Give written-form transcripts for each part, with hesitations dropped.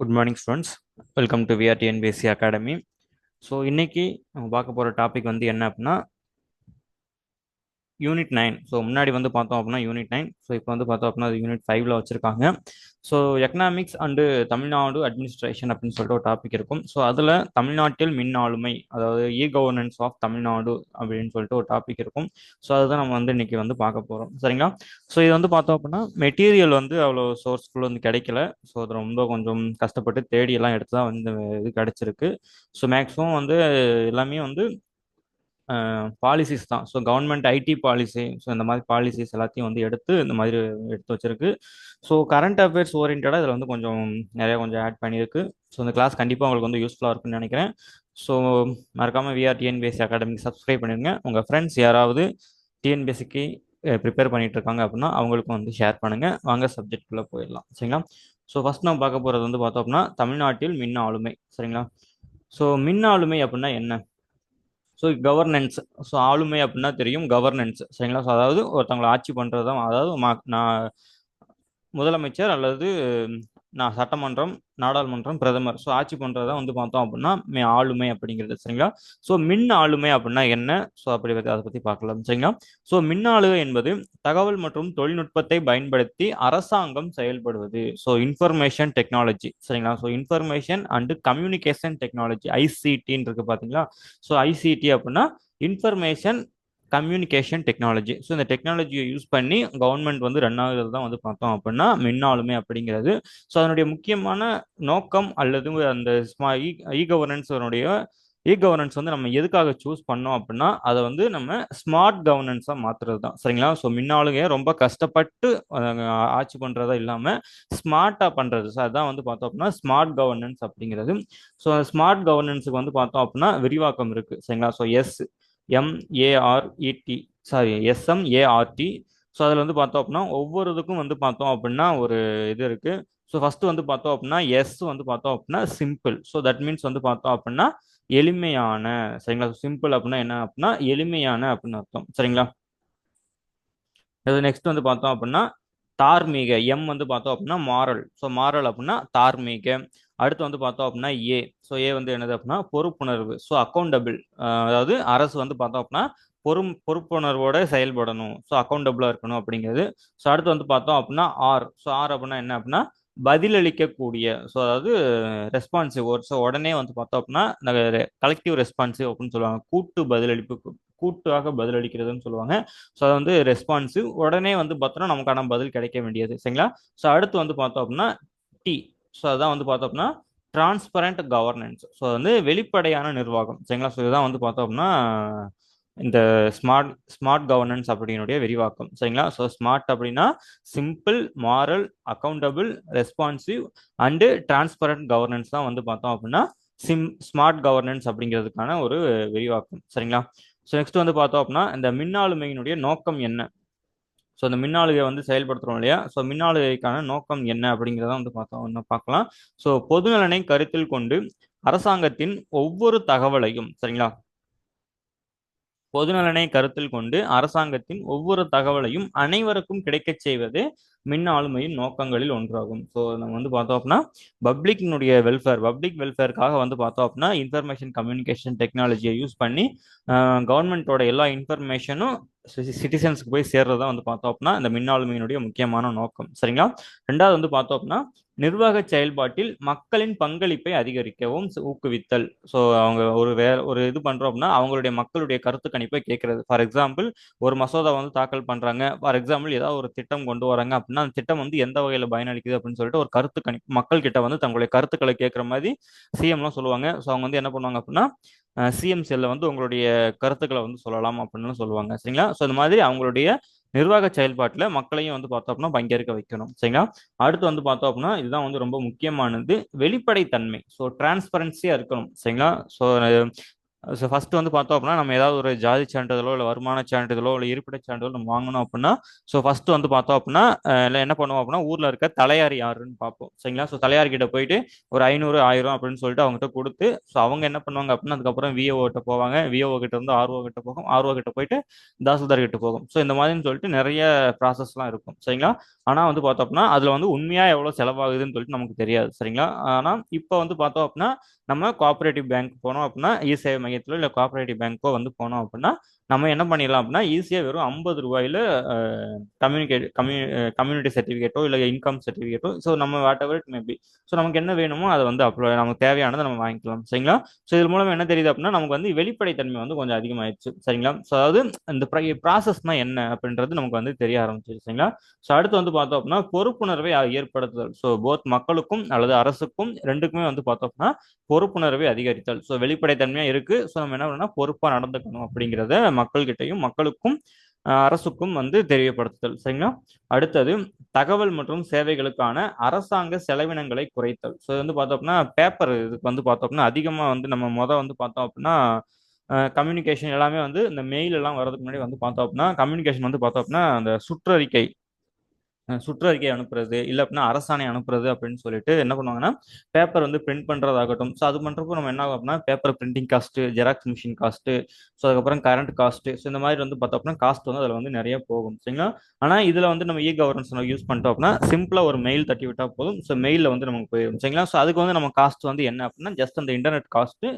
Good morning students. Welcome to VRTNPSC academy. So இன்னைக்கு நம்ம பார்க்க போகிற டாபிக் வந்து என்ன அப்படின்னா யூனிட் 9. ஸோ முன்னாடி வந்து பார்த்தோம் அப்படின்னா யூனிட் 9. ஸோ இப்போ வந்து பார்த்தோம் அப்படின்னா அது யூனிட் 5ல வச்சுருக்காங்க. So economics and Tamil Nadu administration அப்படின்னு சொல்லிட்டு ஒரு டாபிக் இருக்கும். ஸோ அதில் தமிழ்நாட்டில் மின் ஆளுமை, அதாவது கவர்னன்ஸ் ஆஃப் தமிழ்நாடு அப்படின்னு சொல்லிட்டு ஒரு டாபிக் இருக்கும். ஸோ அதுதான் நம்ம வந்து இன்னைக்கு வந்து பார்க்க போகிறோம். சரிங்களா? ஸோ இது வந்து பார்த்தோம் அப்படின்னா மெட்டீரியல் வந்து அவ்வளோ சோர்ஸ்ஃபுல் வந்து கிடைக்கல. ஸோ அது ரொம்ப கொஞ்சம் கஷ்டப்பட்டு தேடி எல்லாம் எடுத்து தான் வந்து இது கிடைச்சிருக்கு. ஸோ மேக்ஸிமம் வந்து எல்லாமே வந்து பாலிசிஸ் தான். So government ID policy, so இந்த மாதிரி பாலிசிஸ் எல்லாத்தையும் வந்து எடுத்து இந்த மாதிரி எடுத்து வச்சிருக்கு. ஸோ கரண்ட் அஃபேர்ஸ் ஓரியன்டாக இதில் வந்து கொஞ்சம் நிறைய கொஞ்சம் ஆட் பண்ணியிருக்கு. ஸோ இந்த கிளாஸ் கண்டிப்பாக உங்களுக்கு வந்து யூஸ்ஃபுல்லாக இருக்குன்னு நினைக்கிறேன். ஸோ மறக்காமல் விஆர் டிஎன்பிஎஸ்சி அகாடமிக் சப்ஸ்கிரைப் பண்ணிடுங்க. உங்கள் ஃப்ரெண்ட்ஸ் யாராவது டிஎன்பிஎஸ்சிக்கு ப்ரிப்பேர் பண்ணிட்டு இருக்காங்க அப்படின்னா அவங்களுக்கும் வந்து ஷேர் பண்ணுங்க. வாங்க சப்ஜெக்ட்குள்ளே போயிடலாம். சரிங்களா? ஸோ ஃபர்ஸ்ட் நம்ம பார்க்க போகிறது வந்து பார்த்தோம் அப்படின்னா தமிழ்நாட்டில் மின் ஆளுமை. சரிங்களா? ஸோ மின் ஆளுமை அப்படின்னா என்ன? So governance. ஸோ ஆளுமை அப்படின்னா தெரியும், கவர்னன்ஸ். சரிங்களா? ஸோ அதாவது ஒருத்தவங்களை ஆட்சி பண்ணுறது தான். அதாவது நான் முதலமைச்சர் அல்லது நான் சட்டமன்றம், நாடாளுமன்றம், பிரதமர், ஸோ ஆட்சி பண்ணுறது தான் வந்து பார்த்தோம் அப்படின்னா ஆளுமை அப்படிங்கிறது. சரிங்களா? ஸோ மின் ஆளுமை அப்படின்னா என்ன? ஸோ அப்படி அதை பற்றி பார்க்கலாம். சரிங்களா? ஸோ மின் ஆளுகை என்பது தகவல் மற்றும் தொழில்நுட்பத்தை பயன்படுத்தி அரசாங்கம் செயல்படுவது. So information technology. சரிங்களா? So information and communication technology, ஐசிடின்னு இருக்கு பார்த்தீங்களா? ஸோ ஐசிடி அப்படின்னா இன்ஃபர்மேஷன் கம்யூனிகேஷன் டெக்னாலஜி. ஸோ இந்த டெக்னாலஜியை யூஸ் பண்ணி கவர்மெண்ட் வந்து ரன் ஆகுறது தான் வந்து பார்த்தோம் அப்படின்னா மின்னாளுமை அப்படிங்கிறது. ஸோ அதனுடைய முக்கியமான நோக்கம் அல்லது அந்த இ கவர்னன்ஸனுடைய கவர்னன்ஸ் வந்து நம்ம எதுக்காக சூஸ் பண்ணோம் அப்படின்னா அதை வந்து நம்ம ஸ்மார்ட் கவர்னன்ஸாக மாற்றுறது தான். சரிங்களா? ஸோ மின்னாளுங்க ரொம்ப கஷ்டப்பட்டு ஆட்சி பண்ணுறதா இல்லாமல் ஸ்மார்ட்டாக பண்ணுறது. ஸோ அதான் வந்து பார்த்தோம் அப்படின்னா ஸ்மார்ட் கவர்னன்ஸ் அப்படிங்கிறது. ஸோ ஸ்மார்ட் கவர்னன்ஸுக்கு வந்து பார்த்தோம் அப்படின்னா விரிவாக்கம் இருக்குது. சரிங்களா? So MARET, sorry, SMART. So அதில் வந்து பார்த்தோம் அப்படின்னா ஒவ்வொரு இதுக்கும் வந்து பார்த்தோம் அப்படின்னா ஒரு இது இருக்கு. ஸோ ஃபர்ஸ்ட் வந்து பார்த்தோம் அப்படின்னா எஸ் வந்து பார்த்தோம் அப்படின்னா சிம்பிள். ஸோ தட் மீன்ஸ் வந்து பார்த்தோம் அப்படின்னா எளிமையான. சரிங்களா? சிம்பிள் அப்படின்னா என்ன அப்படின்னா எளிமையான அப்படின்னு அர்த்தம். சரிங்களா? இது நெக்ஸ்ட் வந்து பார்த்தோம் அப்படின்னா தார்மீக. எம் வந்து பார்த்தோம் அப்படின்னா மாரல். ஸோ மாரல் அப்படின்னா தார்மீக. அடுத்து வந்து பார்த்தோம் அப்படின்னா ஏ. ஸோ ஏ வந்து என்னது அப்படின்னா பொறுப்புணர்வு. So accountable. அதாவது அரசு வந்து பார்த்தோம் அப்படின்னா பொறுப்புணர்வோட செயல்படணும். ஸோ அக்கௌண்டபிளா இருக்கணும் அப்படிங்கிறது. ஸோ அடுத்து வந்து பார்த்தோம் அப்படின்னா ஆர். ஸோ ஆர் அப்படின்னா என்ன அப்படின்னா பதிலளிக்கக்கூடிய. ஸோ அதாவது ரெஸ்பான்சிவ். ஸோ உடனே வந்து பார்த்தோம் அப்படின்னா கலெக்டிவ் ரெஸ்பான்சிவ் அப்படின்னு சொல்லுவாங்க. கூட்டு பதிலளிப்பு, கூட்டாக பதிலளிக்கிறதுன்னு சொல்லுவாங்க. ஸோ அது வந்து ரெஸ்பான்சிவ். உடனே வந்து பார்த்தோம்னா நமக்கான பதில் கிடைக்க வேண்டியது. சரிங்களா? ஸோ அடுத்து வந்து பார்த்தோம் அப்படின்னா டி. ஸோ அதான் வந்து பார்த்தோம் அப்படின்னா டிரான்ஸ்பரண்ட் கவர்னன்ஸ். ஸோ வந்து வெளிப்படையான நிர்வாகம். சரிங்களா? ஸோ இதுதான் வந்து பார்த்தோம் அப்படின்னா இந்த ஸ்மார்ட் ஸ்மார்ட் கவர்னன்ஸ் அப்படின்னுடைய விரிவாக்கம். சரிங்களா? ஸோ ஸ்மார்ட் அப்படின்னா simple, moral, accountable, responsive and transparent governance தான் வந்து பார்த்தோம் அப்படின்னா ஸ்மார்ட் கவர்னன்ஸ் அப்படிங்கிறதுக்கான ஒரு விரிவாக்கம். சரிங்களா? ஸோ நெக்ஸ்ட் வந்து பார்த்தோம் அப்படின்னா இந்த மின்னாளுமையினுடைய நோக்கம் என்ன? ஸோ இந்த மின்னாளுகை வந்து செயல்படுத்துறோம் இல்லையா? ஸோ மின்னாளுகைக்கான நோக்கம் என்ன அப்படிங்கிறத வந்து இன்னும் பார்க்கலாம். ஸோ பொதுநலனை கருத்தில் கொண்டு அரசாங்கத்தின் ஒவ்வொரு தகவலையும், சரிங்களா, பொதுநலனை கருத்தில் கொண்டு அரசாங்கத்தின் ஒவ்வொரு தகவலையும் அனைவருக்கும் கிடைக்கச் செய்வது மின் ஆளுமையின் நோக்கங்களில் ஒன்றாகும். ஸோ நம்ம வந்து பார்த்தோம் அப்படின்னா பப்ளிக் வெல்ஃபேருக்காக வந்து பார்த்தோம் அப்படின்னா இன்ஃபர்மேஷன் கம்யூனிகேஷன் டெக்னாலஜியை யூஸ் பண்ணி கவர்மெண்ட்டோட எல்லா இன்ஃபர்மேஷனும் சிட்டிசன்ஸ்க்கு போய் சேர்றதா வந்து பார்த்தோம் அப்படின்னா இந்த மின் ஆளுமையினுடைய முக்கியமான நோக்கம். சரிங்களா? ரெண்டாவது வந்து பார்த்தோம் அப்படின்னா நிர்வாக செயல்பாட்டில் மக்களின் பங்களிப்பை அதிகரிக்கவும் ஊக்குவித்தல். ஸோ அவங்க ஒரு இது பண்றோம் அப்படின்னா அவங்களுடைய மக்களுடைய கருத்து கணிப்பை கேட்கறது. ஃபார் எக்ஸாம்பிள் ஒரு மசோதா வந்து தாக்கல் பண்றாங்க. ஃபார் எக்ஸாம்பிள் ஏதாவது ஒரு திட்டம் கொண்டு வராங்க அப்படின்னா அந்த திட்டம் வந்து எந்த வகையில் பயனளிக்குது அப்படின்னு சொல்லிட்டு ஒரு கருத்து கணிப்பு மக்கள் கிட்ட வந்து தங்களுடைய கருத்துக்களை கேட்குற மாதிரி சிஎம்லாம் சொல்லுவாங்க. ஸோ அவங்க வந்து என்ன பண்ணுவாங்க அப்படின்னா சிஎம் செல்ல வந்து உங்களுடைய கருத்துக்களை வந்து சொல்லலாம் அப்படின்னு சொல்லுவாங்க. சரிங்களா? ஸோ இந்த மாதிரி அவங்களுடைய நிர்வாக செயல்பாட்டில் மக்களையும் வந்து பார்த்தோம் அப்படின்னா பங்கேற்க வைக்கணும். சரிங்களா? அடுத்து வந்து பார்த்தோம் அப்படின்னா இதுதான் வந்து ரொம்ப முக்கியமானது, வெளிப்படைத்தன்மை. ஸோ டிரான்ஸ்பரன்சியா இருக்கணும். சரிங்களா? ஸோ ஸோ ஃபர்ஸ்ட் வந்து பார்த்தோம் அப்படின்னா நம்ம ஏதாவது ஒரு ஜாதி சான்றிதழோ இல்லை வருமான சான்றிதழோ இல்லை இருப்பிடச் சான்றிதழோ நம்ம வாங்கணும் அப்படின்னா ஸோ ஃபர்ஸ்ட் வந்து பார்த்தோம் அப்படின்னா இல்லை என்ன பண்ணுவோம் அப்படின்னா ஊரில் இருக்க தலையாரி யாருன்னு பார்ப்போம் சரிங்களா. ஸோ தலையாரி கிட்ட போயிட்டு ஒரு 500 1000 அப்படின்னு சொல்லிட்டு அவங்ககிட்ட கொடுத்து ஸோ அவங்க என்ன பண்ணுவாங்க அப்படின்னா அதுக்கப்புறம் விஓ கிட்ட போவாங்க, விஓ கிட்ட இருந்து ஆர்ஓ கிட்ட போகும், ஆர்ஓ கிட்ட போயிட்டு தாசில்தார் கிட்ட போகும். ஸோ இந்த மாதிரின்னு சொல்லிட்டு நிறைய ப்ராசஸ்லாம் இருக்கும் சரிங்களா. ஆனால் வந்து பார்த்தோம் அப்படின்னா அதில் வந்து உண்மையாக எவ்வளோ செலவாகுதுன்னு சொல்லிட்டு நமக்கு தெரியாது சரிங்களா. ஆனால் இப்போ வந்து பார்த்தோம் அப்படின்னா நம்ம கோஆபரேட்டிவ் பேங்க் போனோம் அப்படின்னா இ சேவை மையத்திலோ இல்லை கோஆபரேட்டிவ் பேங்க்கோ வந்து போனோம் அப்படின்னா நம்ம என்ன பண்ணிடலாம் அப்படின்னா ஈஸியாக வெறும் 50 ரூபாயில கம்யூனிட்டி சர்டிஃபிகேட்டோ இல்லை இன்கம் சர்டிஃபிகேட்டோ ஸோ நம்ம what ever it maybe so நமக்கு என்ன வேணுமோ அதை வந்து நமக்கு தேவையானதை நம்ம வாங்கிக்கலாம் சரிங்களா. ஸோ இது மூலம் என்ன தெரியுது அப்படின்னா நமக்கு வந்து வெளிப்படைத்தன்மை வந்து கொஞ்சம் அதிகமாயிடுச்சு சரிங்களா. ஸோ அதாவது இந்த ப்ராசஸ்னா என்ன அப்படின்றது நமக்கு வந்து தெரிய ஆரம்பிச்சிச்சு சரிங்களா. ஸோ அடுத்து வந்து பார்த்தோம் அப்படின்னா பொறுப்புணர்வை ஏற்படுத்துதல். ஸோ போத் மக்களுக்கும் அல்லது அரசுக்கும் ரெண்டுக்குமே வந்து பார்த்தோம் அப்படின்னா பொறுப்புணர்வை அதிகரித்தல். ஸோ வெளிப்படைத்தன்மையா இருக்கு. ஸோ நம்ம என்ன பண்ணணும் பொறுப்பா நடந்துக்கணும் அப்படிங்கிறத மக்கள்கிட்டையும் மக்களுக்கும் அரசுக்கும் வந்து தெரியப்படுத்துதல் சரிங்களா. அடுத்தது தகவல் மற்றும் சேவைகளுக்கான அரசாங்க செலவினங்களை குறைத்தல். ஸோ வந்து பார்த்தோம் அப்படின்னா பேப்பர் இதுக்கு வந்து பார்த்தோம் அப்படின்னா அதிகமாக வந்து நம்ம வந்து பார்த்தோம் அப்படின்னா கம்யூனிகேஷன் எல்லாமே வந்து இந்த மெயில் எல்லாம் வர்றதுக்கு முன்னாடி வந்து பார்த்தோம் அப்படின்னா கம்யூனிகேஷன் வந்து பார்த்தோம் அப்படின்னா அந்த சுற்றறிக்கை அனுப்புறது இல்லை அப்படின்னா அரசாணை அனுப்புறது அப்படின்னு சொல்லிட்டு என்ன பண்ணுவாங்கன்னா பேப்பர் வந்து பிரிண்ட் பண்ணுறதாகட்டும். ஸோ அது பண்ணுறப்போ நம்ம என்ன ஆகும் அப்படின்னா paper printing cost, xerox machine cost, so அதுக்கப்புறம் கரண்ட் காஸ்ட்டு, ஸோ இந்த மாதிரி வந்து பார்த்தோம் அப்படின்னா காஸ்ட் வந்து அதில் வந்து நிறைய போகும் சரிங்களா. ஆனால் இதில் வந்து நம்ம கவர்னன்ஸ் நம்ம யூஸ் பண்ணிட்டோம் அப்படின்னா சிம்பிளாக ஒரு மெயில் தட்டி விட்டால் போதும். ஸோ மெயிலில் வந்து நமக்கு போயிடும் சரிங்களா. ஸோ அதுக்கு வந்து நம்ம காஸ்ட் வந்து என்ன அப்படின்னா ஜஸ்ட் அந்த இன்டர்நெட் காஸ்ட்டு,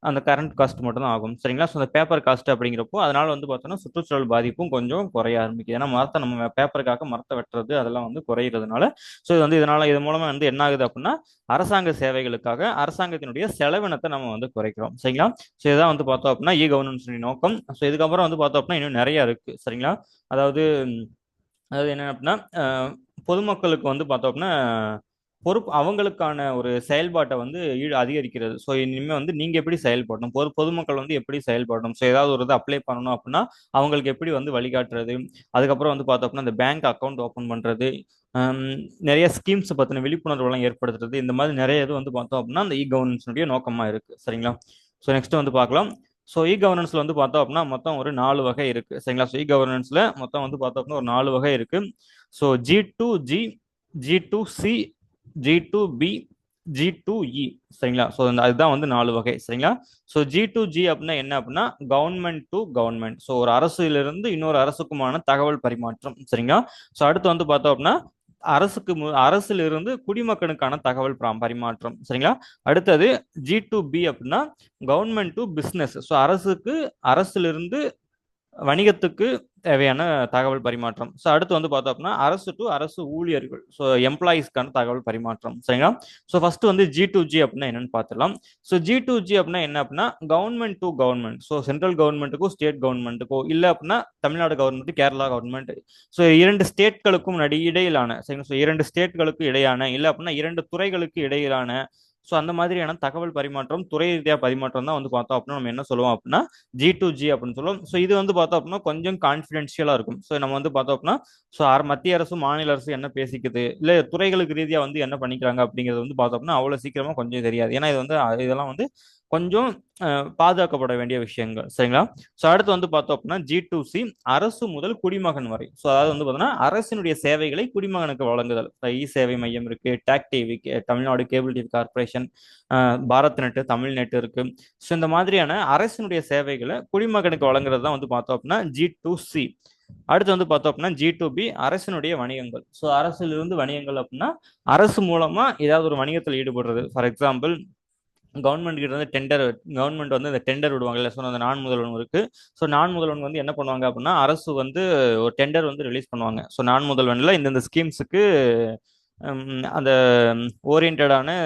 அந்த கரண்ட் காஸ்ட் மட்டும் தான் ஆகும் சரிங்களா. ஸோ அந்த பேப்பர் காஸ்ட் அப்படிங்கிறப்போ அதனால வந்து பார்த்தோன்னா சுற்றுச்சூழல் பாதிப்பும் கொஞ்சம் குறைய ஆரம்பிக்குது. ஏன்னா மரத்தை நம்ம பேப்பருக்காக மரத்தை வெட்டுறது அதெல்லாம் வந்து குறையிறதுனால ஸோ இது வந்து இது மூலமா வந்து என்ன ஆகுது அப்படின்னா அரசாங்க சேவைகளுக்காக அரசாங்கத்தினுடைய செலவினத்தை நம்ம வந்து குறைக்கிறோம் சரிங்களா. ஸோ இதான் வந்து பார்த்தோம் அப்படின்னா கவர்னன்ஸ் நோக்கம். ஸோ இதுக்கப்புறம் வந்து பார்த்தோம் அப்படின்னா இன்னும் நிறைய இருக்கு சரிங்களா. அதாவது அதாவது என்ன அப்படின்னா பொதுமக்களுக்கு வந்து பார்த்தோம் அப்படின்னா பொறுப்பு அவங்களுக்கான ஒரு செயல்பாட்டை வந்து அதிகரிக்கிறது. ஸோ இனிமேல் வந்து நீங்க எப்படி செயல்படணும், பொதுமக்கள் வந்து எப்படி செயல்படணும், ஸோ ஏதாவது ஒரு இது அப்ளை பண்ணணும் அப்படின்னா அவங்களுக்கு எப்படி வந்து வழிகாட்டுறது. அதுக்கப்புறம் வந்து பார்த்தோம் அப்படின்னா இந்த பேங்க் அக்கௌண்ட் ஓப்பன் பண்றது, ஹம், நிறைய ஸ்கீம்ஸ் பத்தின விழிப்புணர்வுலாம் ஏற்படுத்துறது, இந்த மாதிரி நிறைய இது வந்து பார்த்தோம் அப்படின்னா அந்த கவர்னன்ஸுடைய நோக்கமா இருக்கு சரிங்களா. ஸோ நெக்ஸ்ட் வந்து பார்க்கலாம். ஸோ கவர்னன்ஸ்ல வந்து பார்த்தோம் அப்படின்னா மொத்தம் ஒரு 4 வகை இருக்கு சரிங்களா. ஸோ கவர்னன்ஸ்ல மொத்தம் வந்து பார்த்தோம் அப்படின்னா ஒரு 4 வகை இருக்கு. So G2G, G2C, G2B, G2E சரிங்களா. ஸோ அதுதான் வந்து 4 வகை சரிங்களா. ஸோ G2G அப்படின்னா என்ன அப்படின்னா கவர்மெண்ட் டு கவர்மெண்ட். ஸோ ஒரு அரசிலிருந்து இன்னொரு அரசுக்குமான தகவல் பரிமாற்றம் சரிங்களா. ஸோ அடுத்து வந்து பார்த்தோம் அப்படின்னா அரசிலிருந்து குடிமக்களுக்கான தகவல் பரிமாற்றம் சரிங்களா. அடுத்தது G2B அப்படின்னா கவர்மெண்ட் டு பிஸ்னஸ். ஸோ அரசிலிருந்து வணிகத்துக்கு தேவையான தகவல் பரிமாற்றம். ஸோ அடுத்து வந்து பார்த்தோம் அப்படின்னா அரசு டு அரசு ஊழியர்கள், ஸோ எம்ப்ளாயிஸ்க்கான தகவல் பரிமாற்றம் சரிங்களா. ஸோ ஃபர்ஸ்ட் வந்து G2G அப்படின்னா என்னன்னு பார்த்துலாம். ஸோ G2G அப்படின்னா என்ன அப்படின்னா government to government. So central கவர்மெண்ட்டுக்கோ ஸ்டேட் கவர்மெண்ட்டுக்கோ இல்லை அப்படின்னா Tamil Nadu government, Kerala government, so 2 ஸ்டேட்களுக்கும் இடையிலான சரிங்களா. ஸோ 2 ஸ்டேட்களுக்கு இடையான இல்லை அப்படின்னா 2 துறைகளுக்கு இடையிலான ஸோ அந்த மாதிரியான தகவல் பரிமாற்றம், துறை ரீதியாக பரிமாற்றம் தான் வந்து பார்த்தோம் அப்படின்னா நம்ம என்ன சொல்லுவோம் அப்படின்னா G2G அப்படின்னு சொல்லுவோம். ஸோ இது வந்து பார்த்தோம் அப்படின்னா கொஞ்சம் கான்ஃபிடென்ஷியலாக இருக்கும். ஸோ நம்ம வந்து பார்த்தோம் அப்படின்னா ஸோ மத்திய அரசு மாநில அரசு என்ன பேசிக்குது இல்லை துறைகளுக்கு ரீதியாக வந்து என்ன பண்ணிக்கிறாங்க அப்படிங்கிறது வந்து பார்த்தோம் அப்படின்னா அவ்வளோ சீக்கிரமா கொஞ்சம் தெரியாது. ஏன்னா இது வந்து இதெல்லாம் வந்து கொஞ்சம் பாதுகாக்கப்பட வேண்டிய விஷயங்கள் சரிங்களா. ஸோ அடுத்து வந்து பார்த்தோம் அப்படின்னா G2C அரசு முதல் குடிமகன் வரை. ஸோ அதாவது வந்து பார்த்தோம்னா அரசினுடைய சேவைகளை குடிமகனுக்கு வழங்குதல். இ சேவை மையம் இருக்கு, TAC TV, Tamil Nadu cable TV corporation, Bharat net, Tamil net இருக்கு. ஸோ இந்த மாதிரியான அரசினுடைய சேவைகளை குடிமகனுக்கு வழங்குறது தான் வந்து பார்த்தோம் அப்படின்னா G2C. அடுத்து வந்து பார்த்தோம் அப்படின்னா G2B அரசினுடைய வணிகங்கள். ஸோ அரசிலிருந்து வணிகங்கள் அப்படின்னா அரசு மூலமா ஏதாவது ஒரு வணிகத்தில் ஈடுபடுறது. ஃபார் எக்ஸாம்பிள் கவர்மெண்ட் கிட்ட வந்து கவர்மெண்ட் வந்து இந்த டெண்டர் விடுவாங்கல்ல. ஸோ அந்த நான் முதல்வன் இருக்கு. ஸோ நான் முதல்வன் வந்து என்ன பண்ணுவாங்க அப்படின்னா அரசு வந்து ஒரு டெண்டர் வந்து ரிலீஸ் பண்ணுவாங்க. ஸோ நான் முதல்வன்ல இந்த ஸ்கீம்ஸுக்கு அந்த ஓரியன்டான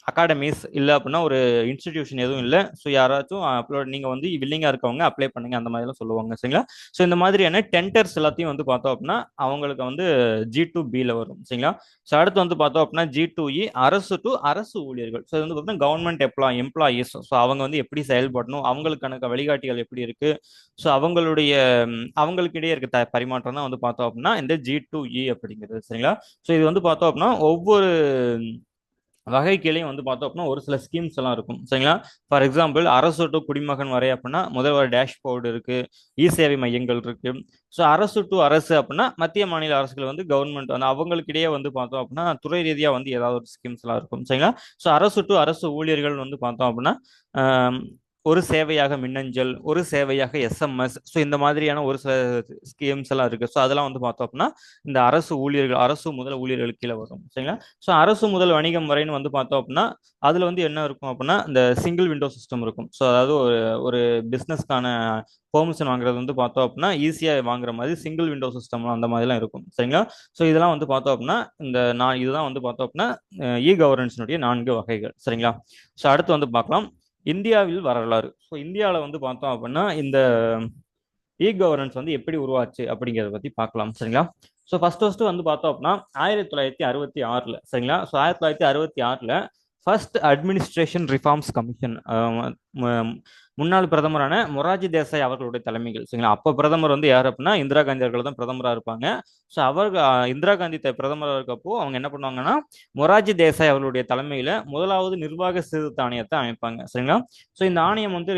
அகாடமிஸ் இல்லை அப்படின்னா ஒரு இன்ஸ்டிடியூஷன் எதுவும் இல்லை. ஸோ யாராச்சும் அப்லோட் நீங்கள் வந்து வில்லிங்காக இருக்கவங்க அப்ளை பண்ணுங்க அந்த மாதிரிலாம் சொல்லுவாங்க சரிங்களா. ஸோ இந்த மாதிரியான டெண்டர்ஸ் எல்லாத்தையும் வந்து பார்த்தோம் அப்படின்னா அவங்களுக்கு வந்து G2Bல வரும் சரிங்களா. ஸோ அடுத்து வந்து பார்த்தோம் அப்படின்னா G2E அரசு டு அரசு ஊழியர்கள். ஸோ இது வந்து பார்த்தீங்கன்னா கவர்மெண்ட் எம்ப்ளாயீஸ். ஸோ அவங்க வந்து எப்படி செயல்படணும், அவங்களுக்கான வழிகாட்டிகள் எப்படி இருக்கு, ஸோ அவங்களுக்கு இடையே இருக்க பரிமாற்றம் தான் வந்து பார்த்தோம் அப்படின்னா இந்த G2E அப்படிங்கிறது சரிங்களா. ஸோ இது வந்து பார்த்தோம் அப்படின்னா வகை கீழையும் வந்து பார்த்தோம் அப்படின்னா ஒரு சில ஸ்கீம்ஸ் எல்லாம் இருக்கும் சரிங்களா. ஃபார் எக்ஸாம்பிள் அரசு டு குடிமகன் வரை அப்படின்னா முதல்வர் டேஷ்போர்டு இருக்கு, இ சேவை மையங்கள் இருக்கு. ஸோ அரசு டு அரசு அப்படின்னா மத்திய மாநில அரசுகள் வந்து கவர்மெண்ட் வந்து அவங்களுக்கிடையே வந்து பார்த்தோம் அப்படின்னா துறை ரீதியாக வந்து ஏதாவது ஒரு ஸ்கீம்ஸ் எல்லாம் இருக்கும் சரிங்களா. ஸோ அரசு டு அரசு ஊழியர்கள் வந்து பார்த்தோம் அப்படின்னா ஆம், ஒரு சேவையாக மின்னஞ்சல், ஒரு சேவையாக எஸ்எம்எஸ், ஸோ இந்த மாதிரியான ஒரு சில ஸ்கீம்ஸ் எல்லாம் இருக்கு. ஸோ அதெல்லாம் வந்து பார்த்தோம் அப்படின்னா இந்த அரசு ஊழியர்கள், அரசு முதல் ஊழியர்களுக்கு கீழே வரும் சரிங்களா. ஸோ அரசு முதல் வணிகம் வரைன்னு வந்து பார்த்தோம் அப்படின்னா அதில் வந்து என்ன இருக்கும் அப்படின்னா இந்த சிங்கிள் விண்டோ சிஸ்டம் இருக்கும். ஸோ அதாவது ஒரு ஒரு பிஸ்னஸ்க்கான பெர்மிஷன் வாங்குறது வந்து பார்த்தோம் அப்படின்னா ஈஸியாக வாங்குற மாதிரி சிங்கிள் விண்டோ சிஸ்டம் அந்த மாதிரிலாம் இருக்கும் சரிங்களா. ஸோ இதெல்லாம் வந்து பார்த்தோம் அப்படின்னா இதுதான் வந்து பார்த்தோம் அப்படின்னா இ கவர்னன்ஸினுடைய 4 வகைகள் சரிங்களா. ஸோ அடுத்து வந்து பார்க்கலாம் இந்தியாவில் வரலாறு. ஸோ இந்தியாவில் வந்து பார்த்தோம் அப்படின்னா இந்த இ கவர்னன்ஸ் வந்து எப்படி உருவாச்சு அப்படிங்கிறத பத்தி பார்க்கலாம் சரிங்களா. ஸோ ஃபர்ஸ்ட் வந்து பார்த்தோம் அப்படின்னா 1966 சரிங்களா. So 1966 first administration reforms commission முன்னாள் பிரதமரான மொரார்ஜி தேசாய் அவர்களுடைய தலைமைகள் சரிங்களா. அப்போ பிரதமர் வந்து யார் அப்படின்னா இந்திரா காந்தி அவர்கள் தான் பிரதமராக இருப்பாங்க. ஸோ இந்திரா காந்தி பிரதமராக இருக்கப்போ அவங்க என்ன பண்ணுவாங்கன்னா மொரார்ஜி தேசாய் அவர்களுடைய தலைமையில முதலாவது நிர்வாக சீர்திருத்த ஆணையத்தை அமைப்பாங்க சரிங்களா. ஸோ இந்த ஆணையம் வந்து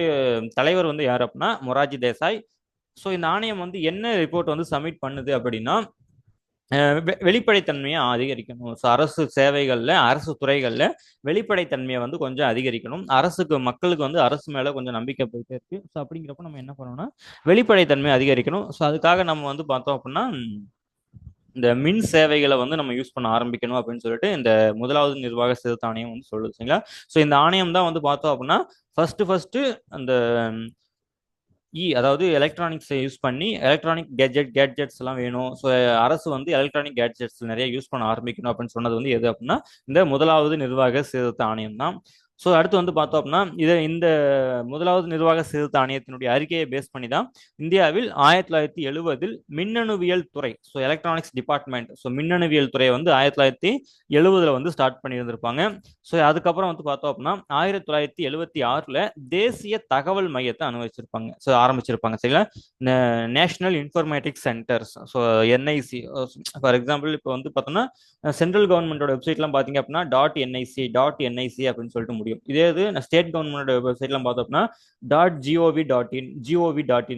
தலைவர் வந்து யார் அப்படின்னா மொரார்ஜி தேசாய். ஸோ இந்த ஆணையம் வந்து என்ன ரிப்போர்ட் வந்து சப்மிட் பண்ணுது அப்படின்னா வெளிப்படைத்தன்மையை அதிகரிக்கணும். ஸோ அரசு சேவைகளில், அரசு துறைகளில் வெளிப்படைத்தன்மையை வந்து கொஞ்சம் அதிகரிக்கணும். மக்களுக்கு வந்து அரசு மேலே கொஞ்சம் நம்பிக்கை போயிட்டே இருக்கு. ஸோ அப்படிங்கிறப்ப நம்ம என்ன பண்ணணும்னா வெளிப்படைத்தன்மையை அதிகரிக்கணும். ஸோ அதுக்காக நம்ம வந்து பார்த்தோம் அப்படின்னா இந்த மின் சேவைகளை வந்து நம்ம யூஸ் பண்ண ஆரம்பிக்கணும் அப்படின்னு சொல்லிட்டு இந்த முதலாவது நிர்வாக சீர்திருத்த ஆணையம் வந்து சொல்லுது சரிங்களா. ஸோ இந்த ஆணையம் தான் வந்து பார்த்தோம் அப்படின்னா ஃபர்ஸ்ட் அந்த அதாவது எலக்ட்ரானிக்ஸ் யூஸ் பண்ணி எலக்ட்ரானிக் கேட்ஜெட்ஸ் எல்லாம் வேணும். ஸோ அரசு வந்து எலக்ட்ரானிக் கேட்ஜெட்ஸ் நிறைய யூஸ் பண்ண ஆரம்பிக்கணும் அப்படின்னு சொன்னது வந்து எது அப்படின்னா இந்த முதலாவது நிர்வாக சீர்திருத்த ஆணையம் தான். ஸோ அடுத்து வந்து பார்த்தோம் அப்படின்னா இந்த முதலாவது நிர்வாக சீர்திருத்த ஆணையத்தினுடைய அறிக்கையை பேஸ் பண்ணி தான் இந்தியாவில் 1970 மின்னணுவியல் துறை, ஸோ எலக்ட்ரானிக்ஸ் டிபார்ட்மெண்ட், ஸோ மின்னணுவியல் துறையை வந்து 1970 வந்து ஸ்டார்ட் பண்ணி இருந்திருப்பாங்க. ஸோ அதுக்கப்புறம் வந்து பார்த்தோம் அப்படின்னா 1976 தேசிய தகவல் மையத்தை அனுபவிச்சிருப்பாங்க, ஸோ ஆரம்பிச்சிருப்பாங்க சரிங்களா. National informatics centres, so NIC. For example இப்போ வந்து பார்த்தோம்னா சென்ட்ரல் கவர்மெண்டோட வெப்சைட்லாம் பார்த்தீங்க அப்படின்னா .nic அப்படின்னு சொல்லிட்டு முடியும். இதே இது ஸ்டேட் கவர்மெண்டோட வெப்சைட்லாம் பார்த்தோம் அப்படின்னா .gov.in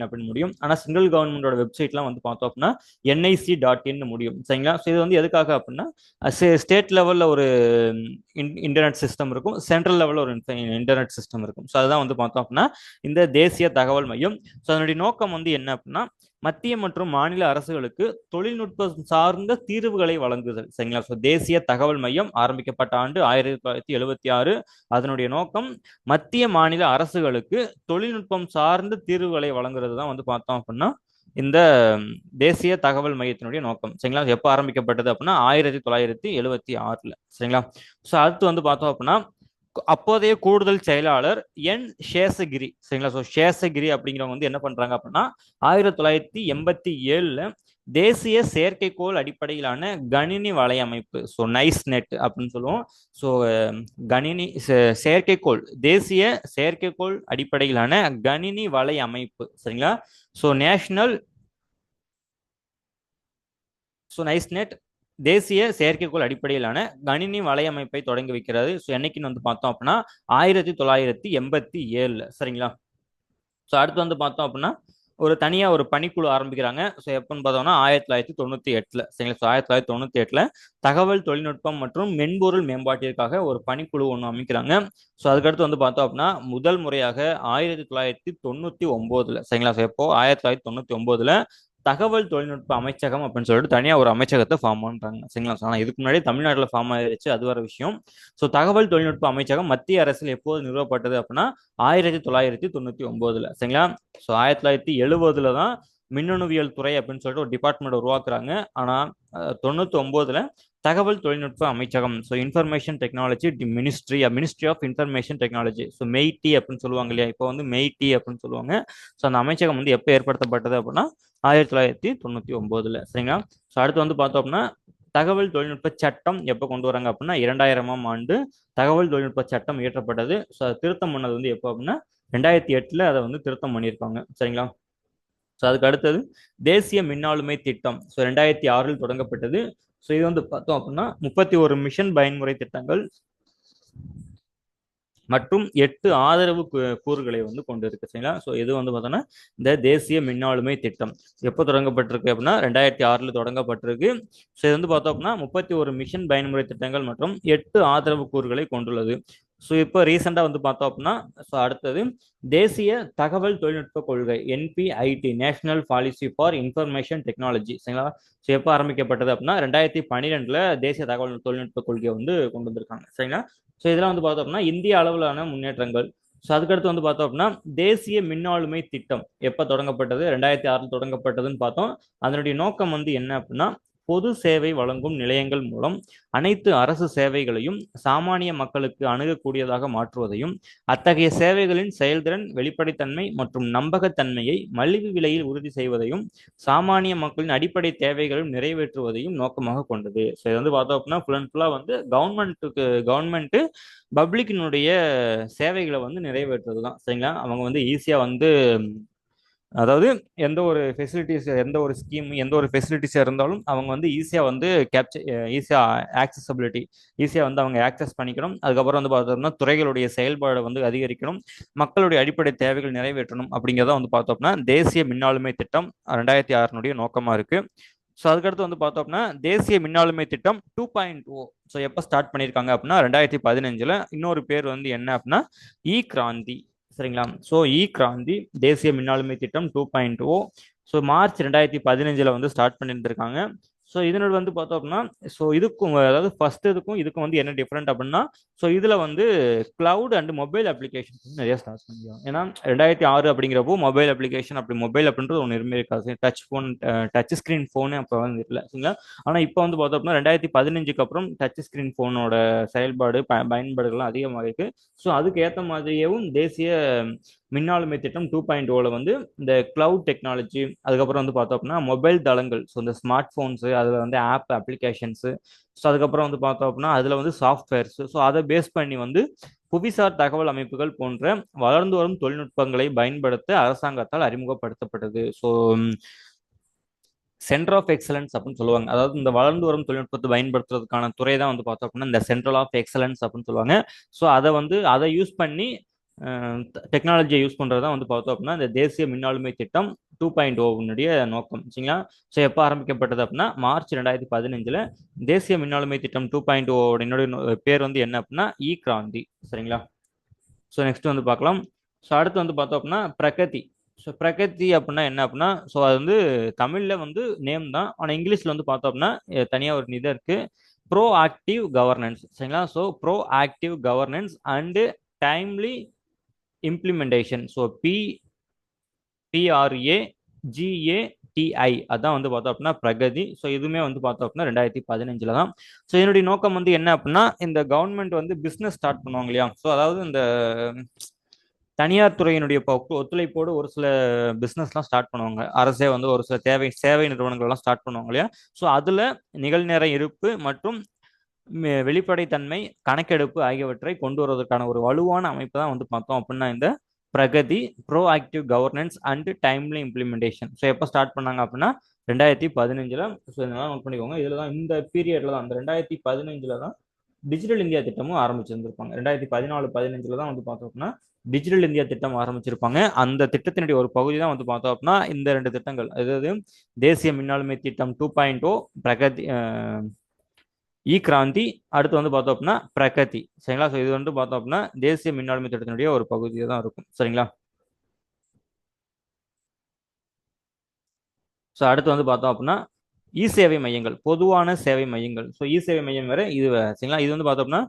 அப்படின்னு முடியும். ஆனால் சென்ட்ரல் கவர்மெண்டோட வெப்சைட்லாம் வந்து பார்த்தோம் அப்படின்னா nic.in முடியும் சரிங்களா. ஸோ இது வந்து எதுக்காக அப்படின்னா ஸ்டேட் லெவலில் ஒரு இன்டர்நெட் சிஸ்டம் இருக்கும், சென்ட்ரல் லெவலில் ஒரு இன்டர்நெட் சிஸ்டம் இருக்கும். ஸோ அதுதான் வந்து பார்த்தோம் அப்படின்னா இந்த தேசிய தகவல் மையம். ஸோ அதனுடைய நோக்கம் வந்து என்ன அப்படின்னா மத்திய மற்றும் மாநில அரசுகளுக்கு தொழில்நுட்பம் சார்ந்த தீர்வுகளை வழங்குதல் சரிங்களா. ஸோ தேசிய தகவல் மையம் ஆரம்பிக்கப்பட்ட ஆண்டு 1976. அதனுடைய நோக்கம் மத்திய மாநில அரசுகளுக்கு தொழில்நுட்பம் சார்ந்த தீர்வுகளை வழங்குறது தான் வந்து பார்த்தோம் அப்படின்னா இந்த தேசிய தகவல் மையத்தினுடைய நோக்கம் சரிங்களா. எப்போ ஆரம்பிக்கப்பட்டது அப்படின்னா 1976 சரிங்களா. ஸோ அடுத்து வந்து பார்த்தோம் அப்படின்னா அப்போதைய கூடுதல் செயலாளர் என் சேஷகிரி சரிங்களா. ஸோ சேஷகிரி அப்படிங்கிறவங்க வந்து என்ன பண்றாங்க அப்படின்னா 1987 தேசிய செயற்கைக்கோள் அடிப்படையிலான கணினி வலையமைப்பு, ஸோ நைஸ் நெட் அப்படின்னு சொல்லுவோம். ஸோ கணினி செயற்கைக்கோள், தேசிய செயற்கைக்கோள் அடிப்படையிலான கணினி வலையமைப்பு சரிங்களா. ஸோ நைஸ் நெட் தேசிய செயற்கைக்கோள் அடிப்படையிலான கணினி வலையமைப்பை தொடங்கி வைக்கிறது. ஸோ என்னைக்குன்னு வந்து பார்த்தோம் அப்படின்னா 1987 சரிங்களா. ஸோ அடுத்து வந்து பார்த்தோம் அப்படின்னா ஒரு பணிக்குழு ஆரம்பிக்கிறாங்க. ஸோ எப்போன்னு பார்த்தோம்னா 1998 சரிங்களா. ஸோ 1998 தகவல் தொழில்நுட்பம் மற்றும் மென்பொருள் மேம்பாட்டிற்காக ஒரு பணிக்குழு ஒன்று அமைக்கிறாங்க. ஸோ அதுக்கடுத்து வந்து பார்த்தோம் அப்படின்னா முதல் முறையாக 1999 சரிங்களா. ஸோ எப்போ 1999 தகவல் தொழில்நுட்ப அமைச்சகம் அப்படின்னு சொல்லிட்டு தனியாக ஒரு அமைச்சகத்தை ஃபார்ம் பண்றாங்க சரிங்களா. ஆனால் இதுக்கு முன்னாடி தமிழ்நாட்டில் ஃபார்ம் ஆயிருச்சு, அது வர விஷயம். ஸோ தகவல் தொழில்நுட்ப அமைச்சகம் மத்திய அரசில் எப்போது நிறுவப்பட்டது அப்படின்னா 1999 சரிங்களா. ஸோ 1970 தான் மின்னணுவியல் துறை அப்படின்னு சொல்லிட்டு ஒரு டிபார்ட்மெண்ட் உருவாக்குறாங்க. ஆனால் 99 தகவல் தொழில்நுட்ப அமைச்சகம், so information technology ministry of information technology, so MeitY அப்படின்னு சொல்லுவாங்க இல்லையா, இப்போ வந்து மெய்டி அப்படின்னு சொல்லுவாங்க. ஸோ அந்த அமைச்சகம் வந்து எப்போ ஏற்படுத்தப்பட்டது அப்படின்னா 1999 சரிங்களா. ஸோ அடுத்து வந்து பார்த்தோம் அப்படின்னா தகவல் தொழில்நுட்ப சட்டம் எப்போ கொண்டு வராங்க அப்படின்னா 2000ஆம் ஆண்டு தகவல் தொழில்நுட்ப சட்டம் இயற்றப்பட்டது. ஸோ திருத்தம் பண்ணது வந்து எப்போ அப்படின்னா 2008 அதை வந்து திருத்தம் பண்ணியிருப்பாங்க சரிங்களா. ஸோ அதுக்கு அடுத்தது தேசிய மின்னாளுமை திட்டம், ஸோ 2006 தொடங்கப்பட்டது. ஸோ இது வந்து பார்த்தோம் அப்படின்னா 31 மிஷன் பயன்முறை திட்டங்கள் மற்றும் 8 ஆதரவு கூறுகளை வந்து கொண்டு இருக்கு சரிங்களா. ஸோ இது வந்து பார்த்தோன்னா இந்த தேசிய மின்னாளுமை திட்டம் எப்போ தொடங்கப்பட்டிருக்கு அப்படின்னா 2006 தொடங்கப்பட்டிருக்கு. ஸோ இது வந்து பார்த்தோம் அப்படின்னா 31 மிஷன் பயன்முறை திட்டங்கள் மற்றும் 8 ஆதரவு கூறுகளை கொண்டுள்ளது. ஸோ இப்போ ரீசெண்டாக வந்து பார்த்தோம் அப்படின்னா ஸோ அடுத்தது தேசிய தகவல் தொழில்நுட்ப கொள்கை NPIT national policy for information technology சரிங்களா. ஸோ எப்போ ஆரம்பிக்கப்பட்டது அப்படின்னா 2012 தேசிய தகவல் தொழில்நுட்ப கொள்கையை வந்து கொண்டு வந்திருக்காங்க சரிங்களா. ஸோ இதெல்லாம் வந்து பார்த்தோம் அப்படின்னா இந்திய அளவிலான முன்னேற்றங்கள். ஸோ அதுக்கடுத்து வந்து பார்த்தோம் அப்படின்னா தேசிய மின்னாளுமை திட்டம் எப்போ தொடங்கப்பட்டது 2006 தொடங்கப்பட்டதுன்னு பார்த்தோம். அதனுடைய நோக்கம் வந்து என்ன அப்படின்னா பொது சேவை வழங்கும் நிலையங்கள் மூலம் அனைத்து அரசு சேவைகளையும் சாமானிய மக்களுக்கு அணுகக்கூடியதாக மாற்றுவதையும் அத்தகைய சேவைகளின் செயல்திறன் வெளிப்படைத்தன்மை மற்றும் நம்பகத்தன்மையை மலிவு விலையில் உறுதி செய்வதையும் சாமானிய மக்களின் அடிப்படை தேவைகளும் நிறைவேற்றுவதையும் நோக்கமாக கொண்டது. ஸோ இது வந்து பார்த்தோம் அப்படின்னா ஃபுல் அண்ட் ஃபுல்லாக வந்து கவர்மெண்ட் பப்ளிக்கினுடைய சேவைகளை வந்து நிறைவேற்றுறது தான் சரிங்களா. அவங்க வந்து ஈஸியாக வந்து அதாவது எந்த ஒரு ஃபெசிலிட்டிஸ் எந்த ஒரு ஸ்கீம் எந்த ஒரு ஃபெசிலிட்டிஸாக இருந்தாலும் அவங்க வந்து ஈஸியாக வந்து ஈஸியாக ஆக்சசபிலிட்டி ஈஸியாக வந்து அவங்க ஆக்சஸ் பண்ணிக்கணும். அதுக்கப்புறம் வந்து பார்த்தோம்னா துறைகளுடைய செயல்பாடை வந்து அதிகரிக்கணும், மக்களுடைய அடிப்படை தேவைகள் நிறைவேற்றணும் அப்படிங்கிறத வந்து பார்த்தோம்னா தேசிய மின்னாளுமை திட்டம் 2006 நோக்கமாக இருக்குது. ஸோ அதுக்கடுத்து வந்து பார்த்தோம்னா தேசிய மின்னாளுமை திட்டம் 2.0 ஸோ எப்போ ஸ்டார்ட் பண்ணியிருக்காங்க அப்படின்னா 2015 இன்னொரு பேர் வந்து என்ன அப்படின்னா இ கிராந்தி சரிங்களா. ஸோ இ கிராந்தி தேசிய மின்னாளுமை திட்டம் 2.0 ஸோ மார்ச் 2015 வந்து ஸ்டார்ட் பண்ணியிருந்திருக்காங்க. ஸோ இதனோட வந்து பார்த்தோம் அப்படின்னா ஸோ இதுக்கும் அதாவது ஃபர்ஸ்ட் இதுக்கும் வந்து என்ன டிஃப்ரெண்ட் அப்படின்னா ஸோ இதில் வந்து கிளவுட் அண்ட் மொபைல் அப்ளிகேஷன் நிறைய ஸ்டார்ட் பண்ணிக்கலாம். ஏன்னா 2006 அப்படிங்கிறப்போ மொபைல் அப்ளிகேஷன் அப்படி மொபைல் அப்படின்றது ஒன்று இருமே இருக்காது. டச் ஸ்க்ரீன் ஃபோனு அப்போ வந்து இல்லை சரிங்களா. ஆனால் இப்போ வந்து பார்த்தோம் அப்படின்னா 2015 அப்புறம் டச் ஸ்க்ரீன் ஃபோனோட செயல்பாடு பயன்பாடுகள்லாம் அதிகமாக இருக்கு. ஸோ அதுக்கு ஏற்ற மாதிரியேவும் தேசிய மின்னாளுமை திட்டம் 2.0 வந்து இந்த கிளவுட் டெக்னாலஜி அதுக்கப்புறம் வந்து பார்த்தோம் அப்படின்னா மொபைல் தளங்கள் ஸோ இந்த ஸ்மார்ட் ஃபோன்ஸு அதில் வந்து ஆப் அப்ளிகேஷன்ஸு ஸோ அதுக்கப்புறம் வந்து பார்த்தோம் அப்படின்னா அதில் வந்து சாஃப்ட்வேர்ஸ் ஸோ அதை பேஸ் பண்ணி வந்து புவிசார் தகவல் அமைப்புகள் போன்ற வளர்ந்து வரும் தொழில்நுட்பங்களை பயன்படுத்த அரசாங்கத்தால் அறிமுகப்படுத்தப்பட்டது. ஸோ சென்டர் ஆஃப் எக்ஸலன்ஸ் அப்படின்னு சொல்லுவாங்க. அதாவது இந்த வளர்ந்து வரும் தொழில்நுட்பத்தை பயன்படுத்துறதுக்கான துறை தான் வந்து பார்த்தோம் அப்படின்னா இந்த சென்ட்ரல் ஆஃப் எக்ஸலன்ஸ் அப்படின்னு சொல்லுவாங்க. ஸோ அதை யூஸ் பண்ணி டெக்னாலஜியை யூஸ் பண்ணுறது தான் வந்து பார்த்தோம் அப்படின்னா இந்த தேசிய மின்னாளுமை திட்டம் 2.0 நோக்கம் சரிங்களா. ஸோ எப்போ ஆரம்பிக்கப்பட்டது அப்படின்னா மார்ச் 2015 தேசிய மின்னாளுமை திட்டம் 2.0 என்னுடைய பேர் வந்து என்ன அப்படின்னா இ கிராந்தி சரிங்களா. ஸோ நெக்ஸ்ட் வந்து பார்க்கலாம். ஸோ அடுத்து வந்து பார்த்தோம் அப்படின்னா பிரகதி. ஸோ பிரகதி அப்படின்னா என்ன அப்படின்னா ஸோ அது வந்து தமிழில் வந்து நேம் தான், ஆனால் இங்கிலீஷில் வந்து பார்த்தோம் அப்படின்னா தனியாக ஒரு இது இருக்கு ப்ரோ ஆக்டிவ் கவர்னன்ஸ் சரிங்களா. So bro active governance and timely implementation. So PRAGATI அதான் வந்து பார்த்தோம் அப்படின்னா பிரகதி. ஸோ இதுவுமே வந்து பார்த்தோம் அப்படின்னா 2015 தான். ஸோ என்னுடைய நோக்கம் வந்து என்ன அப்படின்னா இந்த கவர்மெண்ட் வந்து பிஸ்னஸ் ஸ்டார்ட் பண்ணுவாங்க இல்லையா. ஸோ அதாவது இந்த தனியார் துறையினுடைய ஒத்துழைப்போடு ஒரு சில பிஸ்னஸ்லாம் ஸ்டார்ட் பண்ணுவாங்க. அரசே வந்து ஒரு சில சேவை நிறுவனங்கள்லாம் ஸ்டார்ட் பண்ணுவாங்க இல்லையா. ஸோ அதில் நிகழ்நேர இருப்பு மற்றும் வெளிப்படைத்தன்மை கணக்கெடுப்பு ஆகியவற்றை கொண்டு வருவதற்கான ஒரு வலுவான அமைப்பு தான் வந்து பார்த்தோம் அப்படின்னா இந்த Pragati pro active governance and timely implementation. So எப்போ ஸ்டார்ட் பண்ணாங்க அப்படின்னா 2015. ஸோ இதெல்லாம் நோட் பண்ணிக்கோங்க. இதில் தான் இந்த பீரியட்ல தான் அந்த 2015 தான் டிஜிட்டல் இந்தியா திட்டமும் ஆரம்பிச்சிருந்திருப்பாங்க. 2014-15 தான் வந்து பார்த்தோம் அப்படின்னா டிஜிட்டல் இந்தியா திட்டம் ஆரம்பிச்சிருப்பாங்க. அந்த திட்டத்தினுடைய ஒரு பகுதி தான் வந்து பார்த்தோம் அப்படின்னா இந்த 2 திட்டங்கள், அதாவது தேசிய மின்னாளுமை திட்டம் 2.0 பிரகதி இ கிராந்தி, அடுத்து வந்து பார்த்தோம் அப்படின்னா பிரகதி சரிங்களா. ஸோ இது வந்து பார்த்தோம் அப்படின்னா தேசிய மின்னாளுமை திட்டத்தினுடைய ஒரு பகுதியாக தான் இருக்கும் சரிங்களா. ஸோ அடுத்து வந்து பார்த்தோம் அப்படின்னா இ சேவை மையங்கள், பொதுவான சேவை மையங்கள். ஸோ இ சேவை மையம் வேற இது சரிங்களா. இது வந்து பார்த்தோம்னா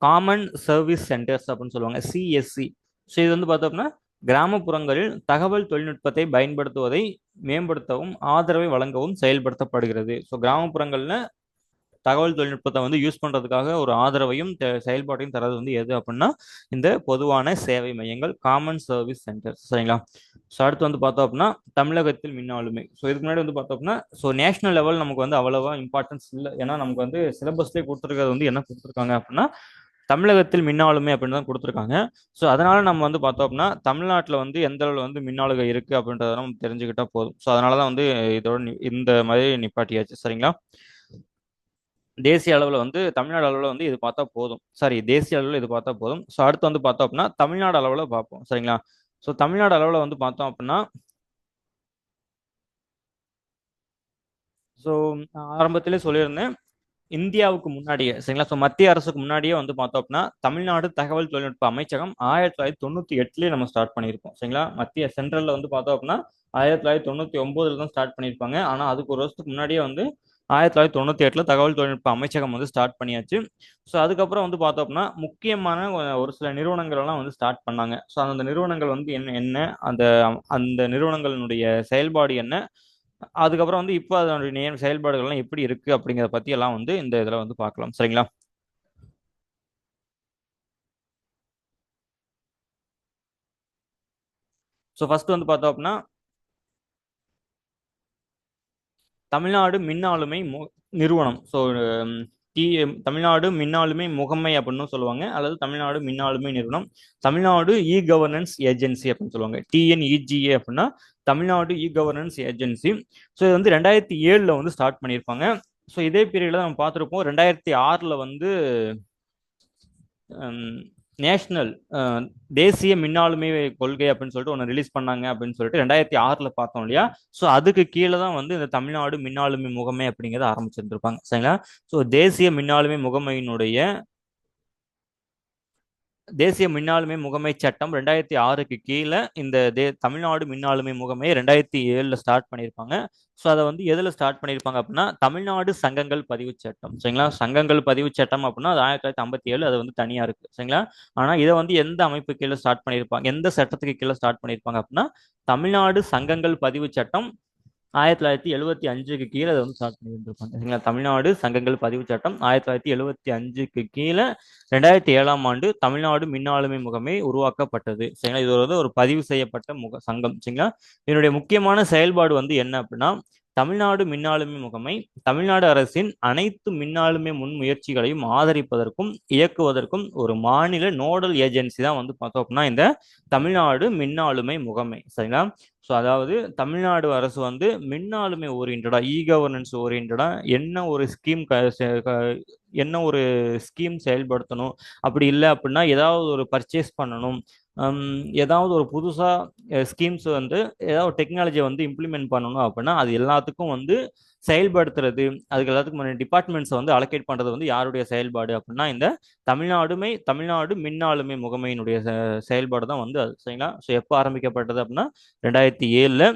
காமன் சர்வீஸ் சென்டர்ஸ் அப்படின்னு சொல்லுவாங்க, சிஎஸ்சி. ஸோ இது வந்து பார்த்தோம்னா கிராமப்புறங்களில் தகவல் தொழில்நுட்பத்தை பயன்படுத்துவதை மேம்படுத்தவும் ஆதரவை வழங்கவும் செயல்படுத்தப்படுகிறது. ஸோ கிராமப்புறங்களில் தகவல் தொழில்நுட்பத்தை வந்து யூஸ் பண்ணுறதுக்காக ஒரு ஆதரவையும் செயல்பாட்டையும் தரது வந்து எது அப்படின்னா இந்த பொதுவான சேவை மையங்கள், காமன் சர்வீஸ் சென்டர் சரிங்களா. ஸோ அடுத்து வந்து பார்த்தோம் அப்படின்னா தமிழகத்தில் மின்னாளுமை. ஸோ இதுக்கு முன்னாடி வந்து பார்த்தோம் அப்படின்னா ஸோ நேஷனல் லெவல் நமக்கு வந்து அவ்வளோவா இம்பார்ட்டன்ஸ் இல்லை. ஏன்னா நமக்கு வந்து சிலபஸ்லேயே கொடுத்துருக்கிறது வந்து என்ன கொடுத்துருக்காங்க அப்படின்னா தமிழகத்தில் மின்னாளுமை அப்படின்னு தான் கொடுத்துருக்காங்க. ஸோ அதனால நம்ம வந்து பார்த்தோம் அப்படின்னா தமிழ்நாட்டில் வந்து எந்த அளவில் வந்து மின்னாளுகை இருக்குது அப்படின்றத நம்ம தெரிஞ்சுக்கிட்டா போதும். ஸோ அதனால தான் வந்து இதோட இந்த மாதிரி நிப்பாட்டியாச்சு சரிங்களா. தேசிய அளவில் வந்து தமிழ்நாடு அளவில் வந்து இது பார்த்தா போதும். சாரி, தேசிய அளவில் இது பார்த்தா போதும். ஸோ அடுத்து வந்து பார்த்தோம் அப்படின்னா தமிழ்நாடு அளவில் பார்ப்போம். சரிங்களா? ஸோ தமிழ்நாடு அளவில் வந்து பார்த்தோம் அப்படின்னா, ஸோ ஆரம்பத்திலே சொல்லியிருந்தேன், இந்தியாவுக்கு முன்னாடியே சரிங்களா, ஸோ மத்திய அரசுக்கு முன்னாடியே வந்து பார்த்தோம் அப்படின்னா தமிழ்நாடு தகவல் தொழில்நுட்ப அமைச்சகம் 1998 நம்ம ஸ்டார்ட் பண்ணியிருக்கோம். சரிங்களா? மத்திய சென்ட்ரல்ல வந்து பார்த்தோம் அப்படின்னா 1999 தான் ஸ்டார்ட் பண்ணியிருப்பாங்க. ஆனால் அதுக்கு ஒரு வருஷத்துக்கு முன்னாடியே வந்து 1998 தகவல் தொழில்நுட்ப அமைச்சகம் வந்து ஸ்டார்ட் பண்ணியாச்சு. ஸோ அதுக்கப்புறம் வந்து பார்த்தோம் அப்படின்னா முக்கியமான ஒரு சில நிறுவனங்கள் எல்லாம் வந்து ஸ்டார்ட் பண்ணாங்க. ஸோ அந்த நிறுவனங்கள் வந்து என்ன என்ன அந்த அந்த நிறுவனங்களினுடைய செயல்பாடு என்ன, அதுக்கப்புறம் வந்து இப்போ அதனுடைய செயல்பாடுகள்லாம் எப்படி இருக்கு அப்படிங்கிறத பத்தி எல்லாம் வந்து இந்த இதுல வந்து பார்க்கலாம். சரிங்களா? ஸோ ஃபர்ஸ்ட் வந்து பார்த்தோம் அப்படின்னா தமிழ்நாடு மின் ஆளுமை நிறுவனம். ஸோ டி தமிழ்நாடு மின் ஆளுமை முகமை அப்படின்னு சொல்லுவாங்க, அல்லது தமிழ்நாடு மின் ஆளுமை நிறுவனம், தமிழ்நாடு இ கவர்னன்ஸ் ஏஜென்சி அப்படின்னு சொல்லுவாங்க. டிஎன்இஜிஏ அப்படின்னா Tamil Nadu e governance agency. So இது வந்து 2007 வந்து ஸ்டார்ட் பண்ணியிருப்பாங்க. ஸோ இதே பீரியட்ல நம்ம பார்த்துருப்போம், 2006 வந்து நேஷனல் தேசிய மின்னாளுமை கொள்கை அப்படின்னு சொல்லிட்டு ஒன்று ரிலீஸ் பண்ணாங்க அப்படின்னு சொல்லிட்டு 2006 பார்த்தோம் இல்லையா? ஸோ அதுக்கு கீழே தான் வந்து இந்த தமிழ்நாடு மின்னாளுமை முகமை அப்படிங்கிறத ஆரம்பிச்சிருந்திருப்பாங்க. சரிங்களா? ஸோ தேசிய மின்னாளுமை முகமையினுடைய தேசிய மின்னாளுமை முகமை சட்டம் 2006க்கு கீழே இந்த தமிழ்நாடு மின்னாளுமை முகமை 2007 ஸ்டார்ட் பண்ணியிருப்பாங்க. ஸோ அதை வந்து எதில் ஸ்டார்ட் பண்ணியிருப்பாங்க அப்படின்னா தமிழ்நாடு சங்கங்கள் பதிவு சட்டம். சரிங்களா? சங்கங்கள் பதிவு சட்டம் அப்படின்னா அது 1957, அது வந்து தனியாக இருக்கு. சரிங்களா? ஆனால் இதை வந்து எந்த அமைப்பு கீழே ஸ்டார்ட் பண்ணியிருப்பாங்க, எந்த சட்டத்துக்கு கீழே ஸ்டார்ட் பண்ணியிருப்பாங்க அப்படின்னா தமிழ்நாடு சங்கங்கள் பதிவு சட்டம் 1975க்கு கீழே அதை வந்து ஸ்டார்ட் பண்ணி இருந்திருப்பாங்க. சரிங்களா? தமிழ்நாடு சங்கங்கள் பதிவு சட்டம் 1975க்கு கீழே 2007 தமிழ்நாடு மின்னாளுமை முகமை உருவாக்கப்பட்டது. சரிங்களா? இது வந்து ஒரு பதிவு செய்யப்பட்ட சங்கம். சரிங்களா? இதனுடைய முக்கியமான செயல்பாடு வந்து என்ன அப்படின்னா தமிழ்நாடு மின்னாளுமை முகமை தமிழ்நாடு அரசின் அனைத்து மின்னாளுமை முன்முயற்சிகளையும் ஆதரிப்பதற்கும் இயக்குவதற்கும் ஒரு மாநில நோடல் ஏஜென்சி தான் வந்து பார்த்தோம் அப்படின்னா இந்த தமிழ்நாடு மின்னாளுமை முகமை. சரிங்களா? ஸோ அதாவது தமிழ்நாடு அரசு வந்து மின்னாளுமை ஓரியன்டா, இ கவர்னன்ஸ் ஓரியன்டா என்ன ஒரு ஸ்கீம் செயல்படுத்தணும், அப்படி இல்லை அப்படின்னா ஏதாவது ஒரு பர்ச்சேஸ் பண்ணணும், ஏதாவது ஒரு புதுசாக ஸ்கீம்ஸ் வந்து ஏதாவது டெக்னாலஜியை வந்து இம்ப்ளிமெண்ட் பண்ணணும் அப்படின்னா அது எல்லாத்துக்கும் வந்து செயல்படுத்துறது, அதுக்கு எல்லாத்துக்கும் டிபார்ட்மெண்ட்ஸை வந்து அலோகேட் பண்ணுறது வந்து யாருடைய செயல்பாடு அப்படின்னா இந்த தமிழ்நாடு மின்னாளுமை முகமையினுடைய செயல்பாடு தான் வந்து அது. சரிங்களா? ஸோ எப்போ ஆரம்பிக்கப்பட்டது அப்படின்னா 2007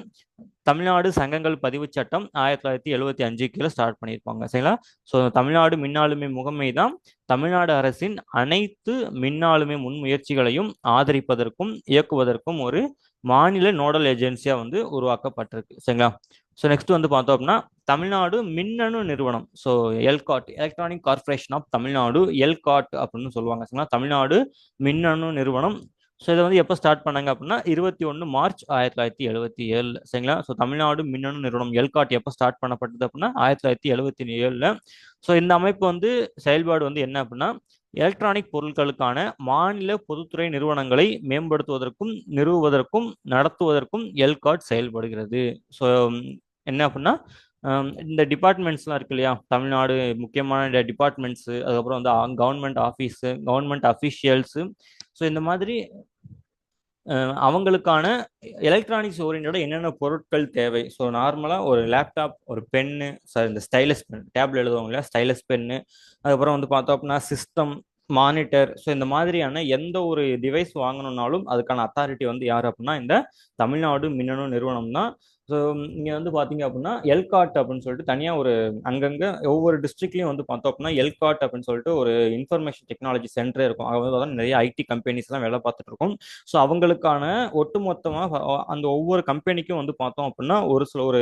தமிழ்நாடு சங்கங்கள் பதிவு சட்டம் 1975 கீழே ஸ்டார்ட் பண்ணியிருப்பாங்க. சரிங்களா? ஸோ தமிழ்நாடு மின்னாளுமை முகமை தான் தமிழ்நாடு அரசின் அனைத்து மின்னாளுமை முன்முயற்சிகளையும் ஆதரிப்பதற்கும் இயக்குவதற்கும் ஒரு மாநில நோடல் ஏஜென்சியா வந்து உருவாக்கப்பட்டிருக்கு. சரிங்களா? ஸோ நெக்ஸ்ட் வந்து பார்த்தோம் அப்படின்னா தமிழ்நாடு மின்னணு நிறுவனம். So ELCOT, electronic corporation of Tamil Nadu, ELCOT அப்படின்னு சொல்லுவாங்க. சரிங்களா? தமிழ்நாடு மின்னணு நிறுவனம். ஸோ இதை வந்து எப்போ ஸ்டார்ட் பண்ணாங்க அப்படின்னா 21 மார்ச் 1977. சரிங்களா? ஸோ தமிழ்நாடு மின்னணு நிறுவனம் எல்காட் எப்போ ஸ்டார்ட் பண்ணப்பட்டது அப்படின்னா 1977. ஸோ இந்த அமைப்பு வந்து செயல்பாடு வந்து என்ன அப்படின்னா எலக்ட்ரானிக் பொருட்களுக்கான மாநில பொதுத்துறை நிறுவனங்களை மேம்படுத்துவதற்கும் நிறுவுவதற்கும் நடத்துவதற்கும் எல்காட் செயல்படுகிறது. ஸோ என்ன அப்படின்னா இந்த டிபார்ட்மெண்ட்ஸ்லாம் இருக்கு இல்லையா, தமிழ்நாடு முக்கியமான டிபார்ட்மெண்ட்ஸு, அதுக்கப்புறம் வந்து government office, government officials, so இந்த மாதிரி அவங்களுக்கான எலக்ட்ரானிக்ஸ் ஓரியன்டோட என்னென்ன பொருட்கள் தேவை. ஸோ நார்மலாக ஒரு லேப்டாப், ஒரு பென்னு, சார் இந்த ஸ்டைலஸ் பென், டேப்ல எழுதுவாங்க இல்லையா, ஸ்டைலஸ் பென்னு, அதுக்கப்புறம் வந்து பார்த்தோம் அப்படின்னா சிஸ்டம், மானிட்டர், ஸோ இந்த மாதிரியான எந்த ஒரு டிவைஸ் வாங்கணும்னாலும் அதுக்கான அத்தாரிட்டி வந்து யார் அப்படின்னா இந்த தமிழ்நாடு மின்னணு நிறுவனம் தான். ஸோ இங்கே வந்து பார்த்தீங்க அப்படின்னா எல்காட் அப்படின்னு சொல்லிட்டு தனியாக ஒரு அங்கங்கே ஒவ்வொரு டிஸ்ட்ரிக்ட்லையும் வந்து பார்த்தோம் அப்படின்னா எல்காட் அப்படின்னு சொல்லிட்டு ஒரு இன்ஃபர்மேஷன் டெக்னாலஜி சென்டரே இருக்கும். அவங்க வந்து நிறைய ஐடி கம்பெனிஸ்லாம் வேலை பார்த்துட்டு இருக்கும். ஸோ அவங்களுக்கான ஒட்டுமொத்தமாக அந்த ஒவ்வொரு கம்பெனிக்கும் வந்து பார்த்தோம் அப்படின்னா ஒரு சில ஒரு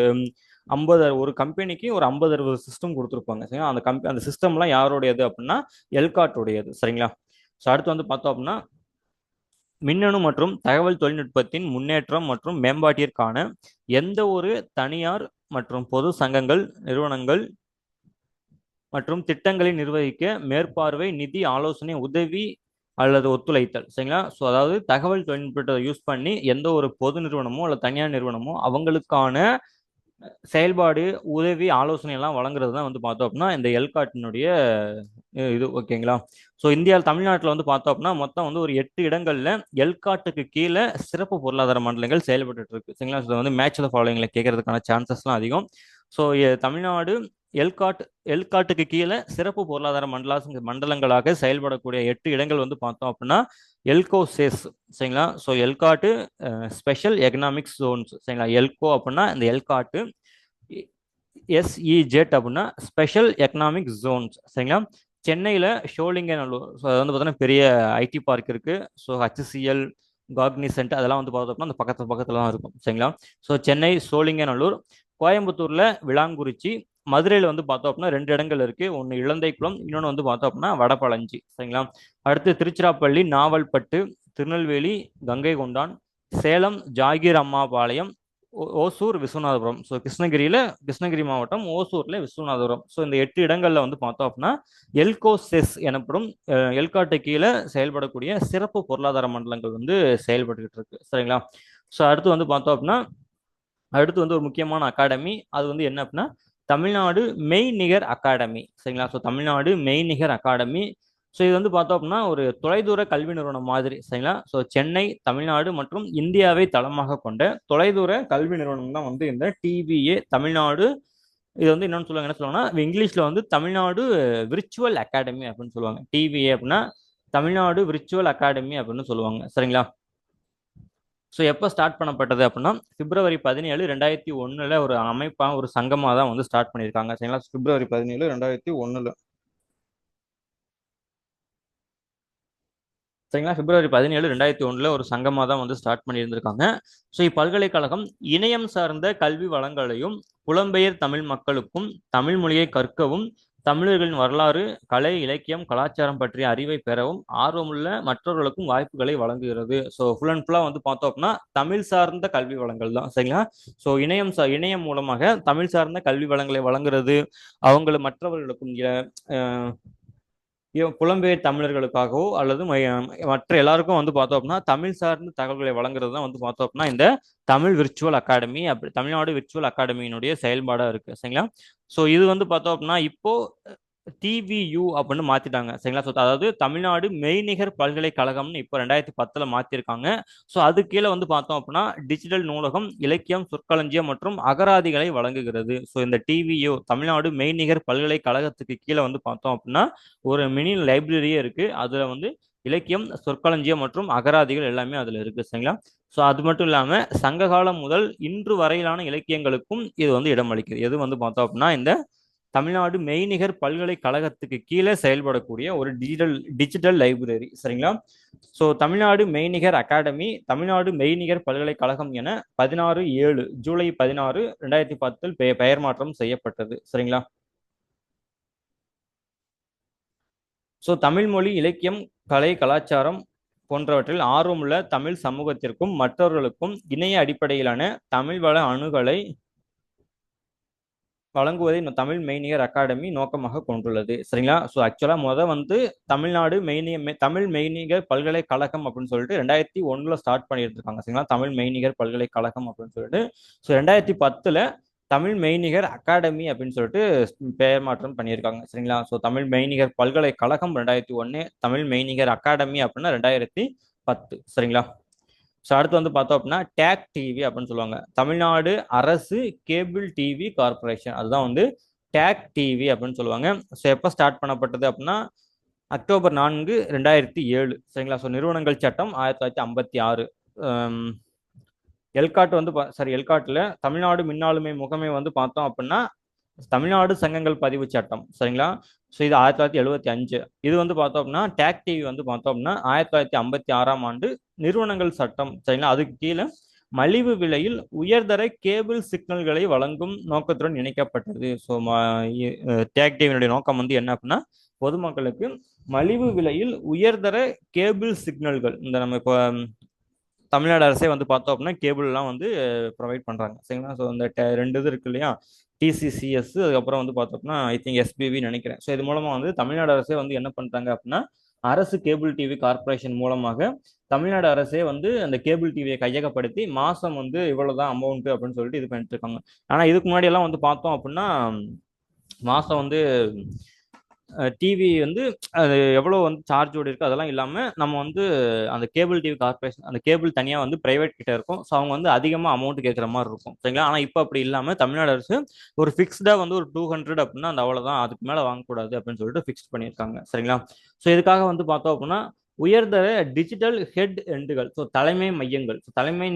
50 ஒரு கம்பெனிக்கு ஒரு 50-60 சிஸ்டம் கொடுத்துருப்பாங்க. சரிங்களா? அந்த சிஸ்டம்லாம் யாருடையது அப்படின்னா எல்காட்டுடையது. சரிங்களா? ஸோ அடுத்து வந்து பார்த்தோம் அப்படின்னா மின்னணு மற்றும் தகவல் தொழில்நுட்பத்தின் முன்னேற்றம் மற்றும் மேம்பாட்டிற்கான எந்த ஒரு தனியார் மற்றும் பொது சங்கங்கள், நிறுவனங்கள் மற்றும் திட்டங்களை நிர்வகிக்க மேற்பார்வை, நிதி, ஆலோசனை, உதவி அல்லது ஒத்துழைத்தல். சரிங்களா? ஸோ அதாவது தகவல் தொழில்நுட்பத்தை யூஸ் பண்ணி எந்த ஒரு பொது நிறுவனமோ அல்லது தனியார் நிறுவனமோ அவங்களுக்கான செயல்பாடு, உதவி, ஆலோசனை எல்லாம் வழங்குறது தான் வந்து பார்த்தோம் அப்படின்னா இந்த எல்காட்டினுடைய இது ஓகேங்களா. ஸோ இந்தியாவில் தமிழ்நாட்டில் வந்து பார்த்தோம் அப்படின்னா மொத்தம் வந்து ஒரு 8 இடங்கள்ல எல்காட்டுக்கு கீழே சிறப்பு பொருளாதார மண்டலங்கள் செயல்பட்டு இருக்கு சரிங்களா. ஸோ வந்து மேட்ச் த ஃபாலோயிங்ல கேட்கறதுக்கான சான்சஸ்லாம் அதிகம். ஸோ தமிழ்நாடு எல்காட் எல்காட்டுக்கு கீழே சிறப்பு பொருளாதார மண்டலங்களாக செயல்படக்கூடிய 8 இடங்கள் வந்து பார்த்தோம் அப்படின்னா எல்கோசேஸ் சரிங்களா. So ELCOT special economic Jones சரிங்களா. எல்கோ அப்படின்னா இந்த எல்காட்டு, எஸ்இஜெட் அப்படின்னா ஸ்பெஷல் எக்கனாமிக் ஜோன்ஸ் சரிங்களா. சென்னையில் ஷோலிங்கநல்லூர், ஸோ அது வந்து பார்த்தீங்கன்னா பெரிய ஐடி பார்க் இருக்கு. ஸோ ஹச்சிசிஎல், காக்னிசென்ட் அதெல்லாம் வந்து பார்த்தோம்னா அந்த பக்கத்தில் தான் இருக்கும் சரிங்களா. ஸோ சென்னை சோழிங்கநல்லூர், கோயம்புத்தூர்ல விளாங்குறிச்சி, மதுரையில் வந்து பார்த்தோம் அப்படின்னா 2 இடங்கள் இருக்கு. ஒன்று இளந்தைக்குளம், இன்னொன்று வந்து பார்த்தோம் அப்படின்னா வடபழஞ்சி சரிங்களா. அடுத்து திருச்சிராப்பள்ளி, நாவல்பட்டு, திருநெல்வேலி, கங்கை கொண்டான், சேலம் ஜாகீர் அம்மாபாளையம், ஓசூர், விஸ்வநாதபுரம். ஸோ கிருஷ்ணகிரி மாவட்டம் ஓசூர்ல விஸ்வநாதபுரம். ஸோ இந்த 8 இடங்கள்ல வந்து பார்த்தோம் அப்படின்னா எல்கோசெஸ் எனப்படும் எல்காட்டு கீழே செயல்படக்கூடிய சிறப்பு பொருளாதார மண்டலங்கள் வந்து செயல்பட்டுக்கிட்டு இருக்கு சரிங்களா. ஸோ அடுத்து வந்து பார்த்தோம் அப்படின்னா அடுத்து வந்து ஒரு முக்கியமான அகாடமி, அது வந்து என்ன அப்படின்னா தமிழ்நாடு மெய்நிகர் அகாடமி சரிங்களா. ஸோ தமிழ்நாடு மெய்நிகர் அகாடமி. ஸோ இது வந்து பார்த்தோம் அப்படின்னா ஒரு தொலைதூர கல்வி நிறுவனம் மாதிரி சரிங்களா. ஸோ சென்னை, தமிழ்நாடு மற்றும் இந்தியாவை தளமாக கொண்ட தொலைதூர கல்வி நிறுவனம் தான் வந்து இந்த டிபிஏ தமிழ்நாடு. இது வந்து இன்னொன்று சொல்லுவாங்க, என்ன சொல்லுவாங்கன்னா இங்கிலீஷ்ல வந்து தமிழ்நாடு விர்ச்சுவல் அகாடமி அப்படின்னு சொல்லுவாங்க. டிபிஏ அப்படின்னா தமிழ்நாடு விர்ச்சுவல் அகாடமி அப்படின்னு சொல்லுவாங்க சரிங்களா. ஸோ எப்போ ஸ்டார்ட் பண்ணப்பட்டது அப்படின்னா February 17, 2001 ஒரு அமைப்பாக ஒரு சங்கமாக தான் வந்து ஸ்டார்ட் பண்ணியிருக்காங்க சரிங்களா. February 17, 2001 சரிங்களா. February 17, 2001 ஒரு சங்கமாக தான் வந்து ஸ்டார்ட் பண்ணியிருந்திருக்காங்க. ஸோ இப்பல்கலைக்கழகம் இணையம் சார்ந்த கல்வி வளங்களையும் புலம்பெயர் தமிழ் மக்களுக்கும் தமிழ் மொழியை கற்கவும் தமிழர்களின் வரலாறு, கலை, இலக்கியம், கலாச்சாரம் பற்றிய அறிவை பெறவும் ஆர்வமுள்ள மற்றவர்களுக்கும் வாய்ப்புகளை வழங்குகிறது. ஸோ ஃபுல் அண்ட் ஃபுல்லாக வந்து பார்த்தோம் அப்படின்னா தமிழ் சார்ந்த கல்வி வளங்கள் தான் சரிங்களா. ஸோ இணையம் மூலமாக தமிழ் சார்ந்த கல்வி வளங்களை வழங்குறது, அவங்கள மற்றவர்களுக்கும் புலம்பெயர் தமிழர்களுக்காகவோ அல்லது மற்ற எல்லாருக்கும் வந்து பார்த்தோம் அப்படின்னா தமிழ் சார்ந்த தகவல்களை வழங்குறது தான் வந்து பார்த்தோம் அப்படின்னா இந்த தமிழ் விர்ச்சுவல் அகாடமி, அப்படி தமிழ்நாடு விர்ச்சுவல் அகாடமியினுடைய செயல்பாடாக இருக்கு சரிங்களா. ஸோ இது வந்து பார்த்தோம் அப்படின்னா இப்போ டிவியு அப்படின்னு மாத்திட்டாங்க சரிங்களா. ஸோ அதாவது தமிழ்நாடு மெய்நிகர் பல்கலைக்கழகம்னு இப்போ 2010 மாத்திருக்காங்க. ஸோ அது கீழே வந்து பார்த்தோம் அப்படின்னா டிஜிட்டல் நூலகம், இலக்கியம், சொற்களஞ்சியம் மற்றும் அகராதிகளை வழங்குகிறது. ஸோ இந்த டிவியு தமிழ்நாடு மெய்நிகர் பல்கலைக்கழகத்துக்கு கீழே வந்து பார்த்தோம் அப்படின்னா ஒரு மினி லைப்ரரியே இருக்கு. அதுல வந்து இலக்கியம், சொற்களஞ்சியம் மற்றும் அகராதிகள் எல்லாமே அதுல இருக்கு சரிங்களா. ஸோ அது மட்டும் இல்லாம சங்ககாலம் முதல் இன்று வரையிலான இலக்கியங்களுக்கும் இது வந்து இடம் அளிக்குது. எது வந்து பார்த்தோம் அப்படின்னா இந்த தமிழ்நாடு மெய்நிகர் பல்கலைக்கழகத்துக்கு கீழே செயல்படக்கூடிய ஒரு டிஜிட்டல் லைப்ரரி சரிங்களா. ஸோ தமிழ்நாடு மெய்நிகர் அகாடமி தமிழ்நாடு மெய்நிகர் பல்கலைக்கழகம் என 16/7 ஜூலை 16, 2010 பெயர் மாற்றம் செய்யப்பட்டது சரிங்களா. ஸோ தமிழ் மொழி, இலக்கியம், கலை, கலாச்சாரம் போன்றவற்றில் ஆர்வமுள்ள தமிழ் சமூகத்திற்கும் மற்றவர்களுக்கும் இணைய அடிப்படையிலான தமிழ் வள அணுகலை வழங்குவதை தமிழ் மெய்நிகர் அகாடமி நோக்கமாக கொண்டுள்ளது சரிங்களா. ஸோ ஆக்சுவலாக வந்து தமிழ் மெய்நிகர் பல்கலைக்கழகம் அப்படின்னு சொல்லிட்டு 2001 ஸ்டார்ட் பண்ணிட்டு இருக்காங்க சரிங்களா. தமிழ் மெய்நிகர் பல்கலைக்கழகம் அப்படின்னு சொல்லிட்டு. ஸோ 2010 தமிழ் மெய்நிகர் அகாடமி அப்படின்னு சொல்லிட்டு பெயர் மாற்றம் பண்ணியிருக்காங்க சரிங்களா. ஸோ தமிழ் மெய்நிகர் பல்கலைக்கழகம் 2001, தமிழ் மெய்நிகர் அகாடமி அப்படின்னா 2010 சரிங்களா. ஸோ அடுத்து வந்து பார்த்தோம் அப்படின்னா டேக் டிவி அப்படின்னு சொல்லுவாங்க. தமிழ்நாடு அரசு கேபிள் டிவி கார்பரேஷன், அதுதான் வந்து டேக் டிவி அப்படின்னு சொல்லுவாங்க. ஸோ எப்போ ஸ்டார்ட் பண்ணப்பட்டது அப்படின்னா October 4, 2007 சரிங்களா. ஸோ நிறுவனங்கள் சட்டம் 1956. எல்காட் வந்து எல்காட்டில் தமிழ்நாடு மின்னாளுமை முகமை வந்து பார்த்தோம் அப்படின்னா தமிழ்நாடு சங்கங்கள் பதிவு சட்டம் சரிங்களா. ஸோ இது 1975. இது வந்து பார்த்தோம் அப்படின்னா டேக் டிவி வந்து பார்த்தோம் அப்படின்னா 1956 நிறுவனங்கள் சட்டம் சரிங்களா. அதுக்கு கீழே மலிவு விலையில் உயர்தர கேபிள் சிக்னல்களை வழங்கும் நோக்கத்துடன் இணைக்கப்பட்டது. ஸோ டேக் டிவியினுடைய நோக்கம் வந்து என்ன அப்படின்னா பொதுமக்களுக்கு மலிவு விலையில் உயர்தர கேபிள் சிக்னல்கள், இந்த நம்ம இப்போ தமிழ்நாடு அரசே வந்து பார்த்தோம் அப்படின்னா கேபிள்லாம் வந்து ப்ரொவைட் பண்ணுறாங்க சரிங்களா. ஸோ இந்த 2 இது இருக்கு இல்லையா, டிசிசிஎஸ், அதுக்கப்புறம் வந்து பார்த்தோம்னா ஐ திங்க் எஸ்பிவி நினைக்கிறேன். ஸோ இது மூலமாக வந்து தமிழ்நாடு அரசே வந்து என்ன பண்ணுறாங்க அப்படின்னா அரசு கேபிள் டிவி கார்ப்பரேஷன் மூலமாக தமிழ்நாடு அரசே வந்து அந்த கேபிள் டிவியை கையகப்படுத்தி மாசம் வந்து இவ்வளவுதான் அமௌண்ட் அப்படின்னு சொல்லிட்டு இது பண்ணிட்டு இருக்காங்க. ஆனா இதுக்கு முன்னாடி எல்லாம் வந்து பார்த்தோம் அப்படின்னா மாசம் வந்து டிவி வந்து அது எவ்வளோ வந்து சார்ஜோடு இருக்குது அதெல்லாம் இல்லாமல் நம்ம வந்து அந்த கேபிள் டிவி கார்பரேஷன் அந்த கேபிள் தனியாக வந்து பிரைவேட் கிட்ட இருக்கும். ஸோ அவங்க வந்து அதிகமாக அமௌண்ட் கேட்குற மாதிரி இருக்கும் சரிங்களா. ஆனால் இப்போ அப்படி இல்லாமல் தமிழ்நாடு அரசு ஒரு ஃபிக்ஸ்டாக வந்து ஒரு 200 அப்படின்னா அந்த அவ்வளோதான், அதுக்கு மேலே வாங்கக்கூடாது அப்படின்னு சொல்லிட்டு ஃபிக்ஸ் பண்ணியிருக்காங்க சரிங்களா. ஸோ இதுக்காக வந்து பார்த்தோம் அப்படின்னா உயர்தர டிஜிட்டல் ஹெட் எண்டுகள், ஸோ தலைமை மையங்கள், தலைமை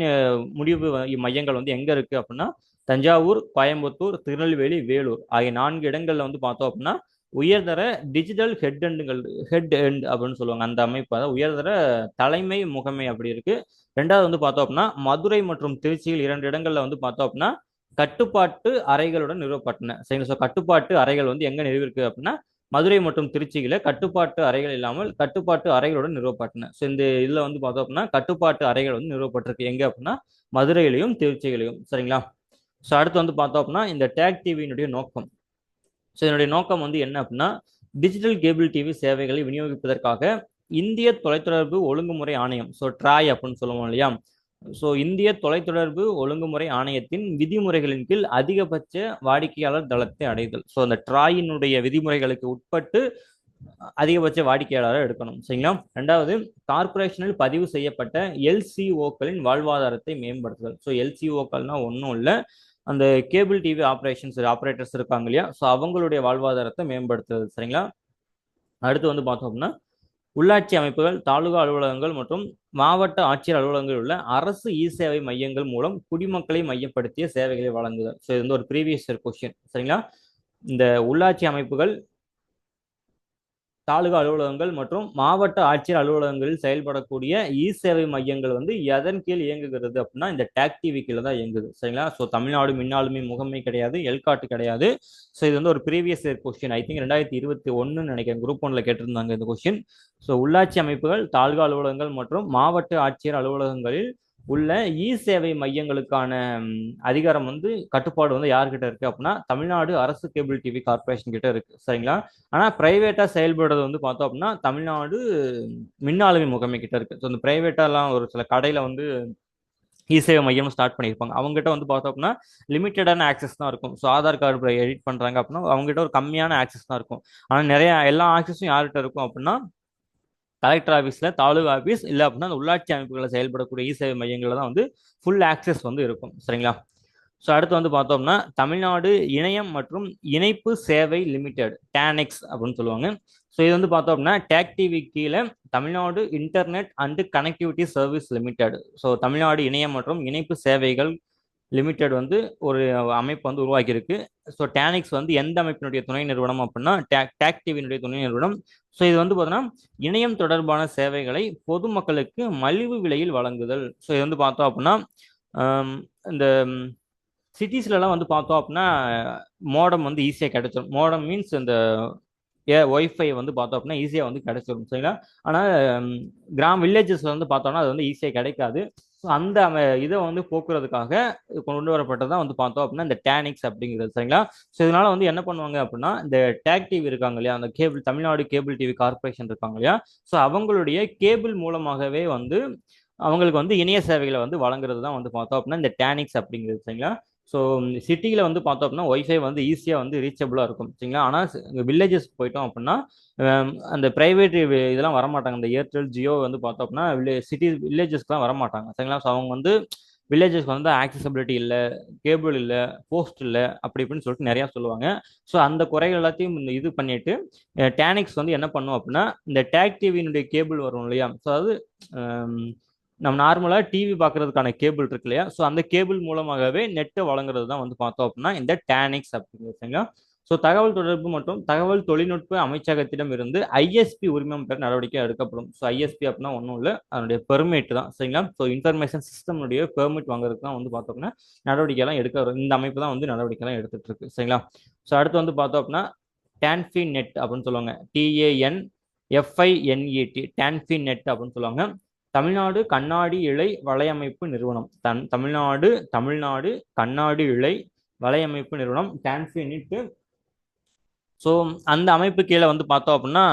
முடிவு மையங்கள் வந்து எங்கே இருக்குது அப்படின்னா தஞ்சாவூர், கோயம்புத்தூர், திருநெல்வேலி, வேலூர் ஆகிய 4 இடங்கள்ல வந்து பார்த்தோம் அப்படின்னா உயர்தர டிஜிட்டல் ஹெட் எண்டுகள், ஹெட் எண்ட் அப்படின்னு சொல்லுவாங்க அந்த அமைப்பு, அதாவது உயர்தர தலைமை முகமை அப்படி இருக்கு. ரெண்டாவது வந்து பார்த்தோம் அப்படின்னா மதுரை மற்றும் திருச்சியில் 2 இடங்கள்ல வந்து பார்த்தோம் அப்படின்னா கட்டுப்பாட்டு அறைகளுடன் நிறுவப்பட்டன சரிங்களா. ஸோ கட்டுப்பாட்டு அறைகள் வந்து எங்க நிறுவிருக்கு அப்படின்னா மதுரை மற்றும் திருச்சியில கட்டுப்பாட்டு அறைகள் இல்லாமல் கட்டுப்பாட்டு அறைகளுடன் நிறுவப்பட்டன. ஸோ இந்த இதுல வந்து பார்த்தோம் அப்படின்னா கட்டுப்பாட்டு அறைகள் வந்து நிறுவப்பட்டிருக்கு எங்க அப்படின்னா மதுரையிலையும் திருச்சியிலையும் சரிங்களா. ஸோ அடுத்து வந்து பார்த்தோம் அப்படின்னா இந்த டேக் டிவியினுடைய நோக்கம். ஸோ இதனுடைய நோக்கம் வந்து என்ன அப்படின்னா டிஜிட்டல் கேபிள் டிவி சேவைகளை விநியோகிப்பதற்காக இந்திய தொலைத்தொடர்பு ஒழுங்குமுறை ஆணையம், ஸோ ட்ராய் அப்படின்னு சொல்லுவோம் இல்லையா. ஸோ இந்திய தொலைத்தொடர்பு ஒழுங்குமுறை ஆணையத்தின் விதிமுறைகளின் கீழ் அதிகபட்ச வாடிக்கையாளர் தளத்தை அடைதல். ஸோ அந்த ட்ராயினுடைய விதிமுறைகளுக்கு உட்பட்டு அதிகபட்ச வாடிக்கையாளரை எடுக்கணும் சரிங்களா. ரெண்டாவது கார்பரேஷனில் பதிவு செய்யப்பட்ட எல்சிஓக்களின் வாழ்வாதாரத்தை மேம்படுத்துதல். ஸோ எல்சிஓக்கள்னா ஒன்றும் இல்லை, அந்த கேபிள் டிவி ஆப்ரேட்டர்ஸ் இருக்காங்க இல்லையா, ஸோ அவங்களுடைய வாழ்வாதாரத்தை மேம்படுத்துறது சரிங்களா. அடுத்து வந்து பார்த்தோம் அப்படின்னா உள்ளாட்சி அமைப்புகள், தாலுகா அலுவலகங்கள் மற்றும் மாவட்ட ஆட்சியர் அலுவலகங்களில் உள்ள அரசு இ சேவை மையங்கள் மூலம் குடிமக்களை மையப்படுத்திய சேவைகளை வழங்குதல். ஸோ இது வந்து ஒரு ப்ரீவியஸ் இயர் கொஸ்டின் சரிங்களா. இந்த உள்ளாட்சி அமைப்புகள், தாலுகா அலுவலகங்கள் மற்றும் மாவட்ட ஆட்சியர் அலுவலகங்களில் செயல்படக்கூடிய இ சேவை மையங்கள் வந்து எதன் கீழ் இயங்குகிறது அப்படின்னா இந்த டேக் டிவி கீழே தான் இயங்குது சரிங்களா. ஸோ தமிழ்நாடு மின்னாளுமை முகமை கிடையாது, எல்காட்டு கிடையாது. ஸோ இது வந்து ஒரு previous year question, I think 2021 நினைக்கிறேன், குரூப் 1ல கேட்டிருந்தாங்க இந்த கொஸ்டின். ஸோ உள்ளாட்சி அமைப்புகள், தாலுகா அலுவலகங்கள் மற்றும் மாவட்ட ஆட்சியர் அலுவலகங்களில் உள்ள இ சேவை மையங்களுக்கான அதிகாரம் வந்து கட்டுப்பாடு வந்து யார்கிட்ட இருக்கு அப்படின்னா தமிழ்நாடு அரசு கேபிள் டிவி கார்பரேஷன் கிட்ட இருக்கு சரிங்களா. ஆனா பிரைவேட்டா செயல்படுறது வந்து பார்த்தோம் அப்படின்னா தமிழ்நாடு மின்னாளுமை முகமை கிட்ட இருக்கு. ஸோ இந்த பிரைவேட்டாலாம் ஒரு சில கடையில வந்து இ சேவை மையம் ஸ்டார்ட் பண்ணியிருப்பாங்க, அவங்ககிட்ட வந்து பார்த்தோம் அப்படின்னா லிமிட்டடான ஆக்சஸ் தான் இருக்கும். ஸோ ஆதார் கார்டு எடிட் பண்றாங்க அப்படின்னா அவங்ககிட்ட ஒரு கம்மியான ஆக்சஸ் தான் இருக்கும். ஆனால் நிறைய எல்லா ஆக்சஸும் யார்கிட்ட இருக்கும் அப்படின்னா கலெக்டர் ஆஃபீஸில், தாலுகா ஆஃபீஸ் இல்லை அப்படின்னா அந்த உள்ளாட்சி அமைப்புகளில் செயல்படக்கூடிய இ சேவை மையங்களில் தான் வந்து ஃபுல் ஆக்சஸ் வந்து இருக்கும் சரிங்களா. ஸோ அடுத்து வந்து பார்த்தோம்னா தமிழ்நாடு இணையம் மற்றும் இணைப்பு சேவை லிமிடெட், டேனெக்ஸ் அப்படின்னு சொல்லுவாங்க. ஸோ இது வந்து பார்த்தோம் அப்படின்னா டேக் டிவி கீழே Tamil Nadu internet and connectivity service limited, so Tamil Nadu இணையம் மற்றும் இணைப்பு சேவைகள் லிமிடெட் வந்து ஒரு அமைப்பு வந்து உருவாக்கியிருக்கு. ஸோ டேனிக்ஸ் வந்து எந்த அமைப்பினுடைய துணை நிறுவனம் அப்படின்னா டேக் டிவியினுடைய துணை நிறுவனம். ஸோ இது வந்து பார்த்தோன்னா இணையம் தொடர்பான சேவைகளை பொதுமக்களுக்கு மலிவு விலையில் வழங்குதல். ஸோ இது வந்து பார்த்தோம் அப்படின்னா இந்த சிட்டிஸ்லலாம் வந்து பார்த்தோம் அப்படின்னா மோடம் வந்து ஈஸியாக கிடைச்சிடும். மோடம் மீன்ஸ் இந்த ஒய்ஃபை வந்து பார்த்தோம் அப்படின்னா ஈஸியாக வந்து கிடைச்சிடும் சரிங்களா. ஆனால் வில்லேஜஸ்ல வந்து பார்த்தோம்னா அது வந்து ஈஸியாக கிடைக்காது. ஸோ அந்த இதை வந்து போக்குறதுக்காக கொண்டு வரப்பட்டது தான் வந்து பார்த்தோம் அப்படின்னா இந்த டேனிக்ஸ் அப்படிங்கிறது சரிங்களா. ஸோ இதனால வந்து என்ன பண்ணுவாங்க அப்படின்னா இந்த டேக் டிவி இருக்காங்க இல்லையா, அந்த cable Tamil Nadu cable TV corporation இருக்காங்க இல்லையா, ஸோ அவங்களுடைய கேபிள் மூலமாகவே வந்து அவங்களுக்கு வந்து இணைய சேவைகளை வந்து வழங்குறது தான் வந்து பார்த்தோம் அப்படின்னா இந்த டேனிக்ஸ் அப்படிங்கிறது சரிங்களா. ஸோ சிட்டியில் வந்து பார்த்தோம் அப்படின்னா ஒய்ஃபை வந்து ஈஸியாக வந்து ரீச்சபிளாக இருக்கும் சரிங்களா. ஆனால் வில்லேஜஸ்க்கு போயிட்டோம் அப்படின்னா அந்த பிரைவேட் இதெல்லாம் வரமாட்டாங்க. இந்த ஏர்டெல் ஜியோ வந்து பார்த்தோம் அப்படின்னா வில்லேஜஸ்க்குலாம் வரமாட்டாங்க சரிங்களா. ஸோ அவங்க வந்து வில்லேஜஸ்க்கு வந்து ஆக்சசபிலிட்டி இல்லை, கேபிள் இல்லை, போஸ்ட் இல்லை, அப்படி இப்படின்னு சொல்லிட்டு நிறையா சொல்லுவாங்க. ஸோ அந்த குறைகள் எல்லாத்தையும் இது பண்ணிட்டு டேனிக்ஸ் வந்து என்ன பண்ணும் அப்படின்னா இந்த டேக் டிவியினுடைய கேபிள் வரும் இல்லையா, ஸோ அது நம்ம நார்மலாக டிவி பார்க்கறதுக்கான கேபிள் இருக்கு இல்லையா, ஸோ அந்த கேபிள் மூலமாகவே நெட்டை வழங்குறது தான் வந்து பார்த்தோம் அப்படின்னா இந்த டேனிக்ஸ் அப்படிங்கிறதுங்க. ஸோ தகவல் தொடர்பு மற்றும் தகவல் தொழில்நுட்ப அமைச்சகத்திடம் இருந்து ஐஎஸ்பி உரிமம் பெற நடவடிக்கை எடுக்கப்படும். ஸோ ஐஎஸ்பி அப்படின்னா ஒன்றும் இல்லை, அதனுடைய பெர்மிட் தான் சரிங்களா. ஸோ இன்ஃபர்மேஷன் சிஸ்டம்னுடைய பெர்மிட் வாங்குறதுக்கு தான் வந்து பார்த்தோம்னா நடவடிக்கைலாம் எடுக்க இந்த அமைப்பு தான் வந்து நடவடிக்கைலாம் எடுத்துட்டு இருக்கு சரிங்களா. ஸோ அடுத்து வந்து பார்த்தோம் அப்படின்னா டான்ஃபி நெட் அப்படின்னு சொல்லுவாங்க, TANFINET, டான்ஃபி நெட் அப்படின்னு சொல்லுவாங்க. தமிழ்நாடு கண்ணாடி இழை வலையமைப்பு நிறுவனம், தமிழ்நாடு கண்ணாடி இழை வலையமைப்பு நிறுவனம் டான்ஃபினிட். ஸோ அந்த அமைப்பு கீழே வந்து பார்த்தோம் அப்படின்னா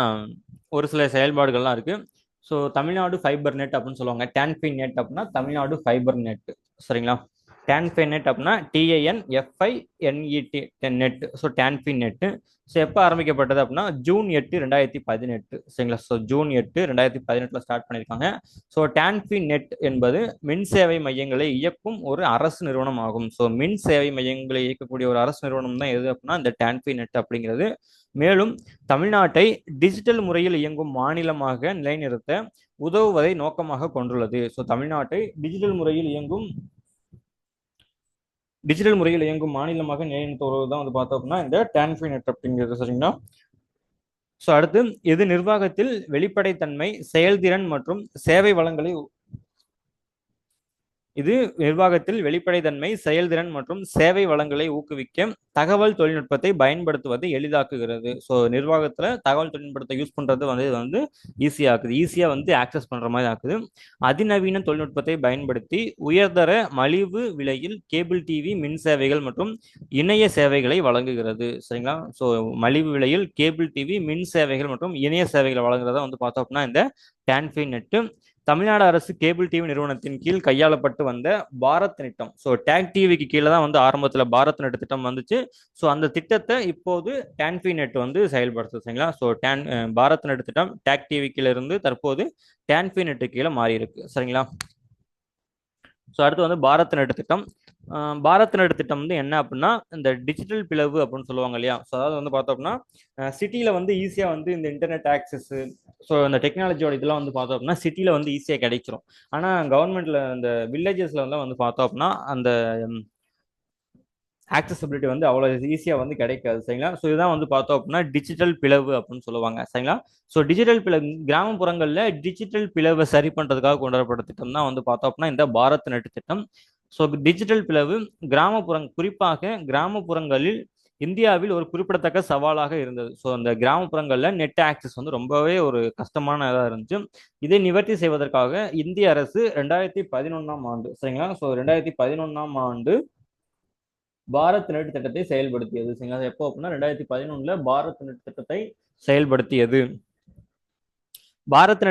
ஒரு சில செயல்பாடுகள்லாம் இருக்கு. ஸோ தமிழ்நாடு ஃபைபர் நெட் அப்படின்னு சொல்லுவாங்க. டான்ஃபை நெட் அப்படின்னா தமிழ்நாடு ஃபைபர் நெட். சரிங்களா? டான்ஃபை நெட் அப்படின்னா TANFINET net. So TANFINET. So எப்போ ஆரம்பிக்கப்பட்டது அப்படின்னா ஜூன் 8 2018. சரிங்களா? ஸோ ஜூன் 8 2018 ஸ்டார்ட் பண்ணியிருக்காங்க. ஸோ டான்ஃபை நெட் என்பது மின் சேவை மையங்களை இயக்கும் ஒரு அரசு நிறுவனம் ஆகும். ஸோ மின் சேவை மையங்களை இயக்கக்கூடிய ஒரு அரசு நிறுவனம் தான் எது அப்படின்னா இந்த டான்ஃபை நெட் அப்படிங்கிறது. மேலும் தமிழ்நாட்டை டிஜிட்டல் முறையில் இயங்கும் மாநிலமாக நிலைநிறுத்த உதவுவதை நோக்கமாக கொண்டுள்ளது. ஸோ தமிழ்நாட்டை டிஜிட்டல் முறையில் இயங்கும் மாநிலமாக நிலைநிறுத்துவது தான் வந்து பார்த்தோம் அப்படின்னா இந்த டான்ஃபை நெட் அப்படிங்கிறது. சரிங்களா? ஸோ அடுத்து இது நிர்வாகத்தில் வெளிப்படைத்தன்மை, செயல்திறன் மற்றும் சேவை வளங்களை செயல்திறன் மற்றும் சேவை வளங்களை ஊக்குவிக்க தகவல் தொழில்நுட்பத்தை பயன்படுத்துவதை எளிதாக்குகிறது. ஸோ நிர்வாகத்தில் தகவல் தொழில்நுட்பத்தை யூஸ் பண்ணுறது வந்து ஈஸியாக வந்து ஆக்சஸ் பண்ணுற மாதிரி ஆக்குது. அதிநவீன தொழில்நுட்பத்தை பயன்படுத்தி உயர்தர மலிவு விலையில் கேபிள் டிவி, மின் சேவைகள் மற்றும் இணைய சேவைகளை வழங்குகிறது. சரிங்களா? ஸோ மலிவு விலையில் கேபிள் டிவி, மின் சேவைகள் மற்றும் இணைய சேவைகளை வழங்குறதா வந்து பார்த்தோம் அப்படின்னா இந்த டான்ஃபை நெட். தமிழ்நாடு அரசு கேபிள் டிவி நிறுவனத்தின் கீழ் கையாளப்பட்டு வந்த பாரத் திட்டம். ஸோ டேக் டிவிக்கு கீழே தான் வந்து ஆரம்பத்தில் பாரத் நெட் திட்டம் வந்துச்சு. ஸோ அந்த திட்டத்தை இப்போது டான்ஃபை நெட் வந்து செயல்படுத்துது. சரிங்களா? ஸோ பாரத் நெட் திட்டம் டேக் டிவி கீழே இருந்து தற்போது டான்ஃபை நெட் கீழே மாறி இருக்கு. சரிங்களா? ஸோ அடுத்து வந்து பாரத் நெட் திட்டம். பாரத் நெட் திட்டம் வந்து என்ன அப்படின்னா இந்த டிஜிட்டல் பிளவு அப்படின்னு சொல்லுவாங்க இல்லையா? ஸோ அதாவது வந்து பார்த்தோம் அப்படின்னா சிட்டியில் வந்து ஈஸியாக வந்து இந்த இன்டர்நெட் ஆக்சஸ், ஸோ இந்த டெக்னாலஜியோட இதெல்லாம் வந்து பார்த்தோம் அப்படின்னா சிட்டியில் வந்து ஈஸியாக கிடைச்சிரும். ஆனால் கவர்மெண்ட்ல இந்த வில்லேஜஸ்ல வந்து பார்த்தோம் அப்படின்னா அந்த ஆக்சசிபிலிட்டி வந்து அவ்வளோ ஈஸியாக வந்து கிடைக்காது. சரிங்களா? ஸோ இதுதான் வந்து பார்த்தோம் அப்படின்னா டிஜிட்டல் பிளவு அப்படின்னு சொல்லுவாங்க. சரிங்களா? ஸோ டிஜிட்டல் பிளவு கிராமப்புறங்களில் டிஜிட்டல் பிளவை சரி பண்ணுறதுக்காக கொண்டு வரப்பட்ட திட்டம் தான் வந்து பார்த்தோம் அப்படின்னா இந்த பாரத் நெட் திட்டம். ஸோ டிஜிட்டல் பிளவு குறிப்பாக கிராமப்புறங்களில் இந்தியாவில் ஒரு குறிப்பிடத்தக்க சவாலாக இருந்தது. ஸோ அந்த கிராமப்புறங்களில் நெட் ஆக்சஸ் வந்து ரொம்பவே ஒரு கஷ்டமான இதாக இருந்துச்சு. இதை நிவர்த்தி செய்வதற்காக இந்திய அரசு 2011 ஆண்டு, சரிங்களா? ஸோ 2011 பாரத் நெட் திட்டத்தை செயல்படுத்தியது. சரிங்களா? எப்போ அப்படின்னா 2011 பாரத் நெட் திட்டத்தை செயல்படுத்தியது. பாரத்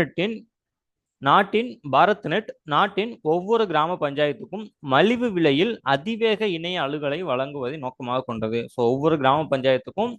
நெட் நாட்டின் ஒவ்வொரு கிராம பஞ்சாயத்துக்கும் மலிவு விலையில் அதிவேக இணைய அலுகலை வழங்குவதை நோக்கமாக கொண்டது. ஸோ ஒவ்வொரு கிராம பஞ்சாயத்துக்கும்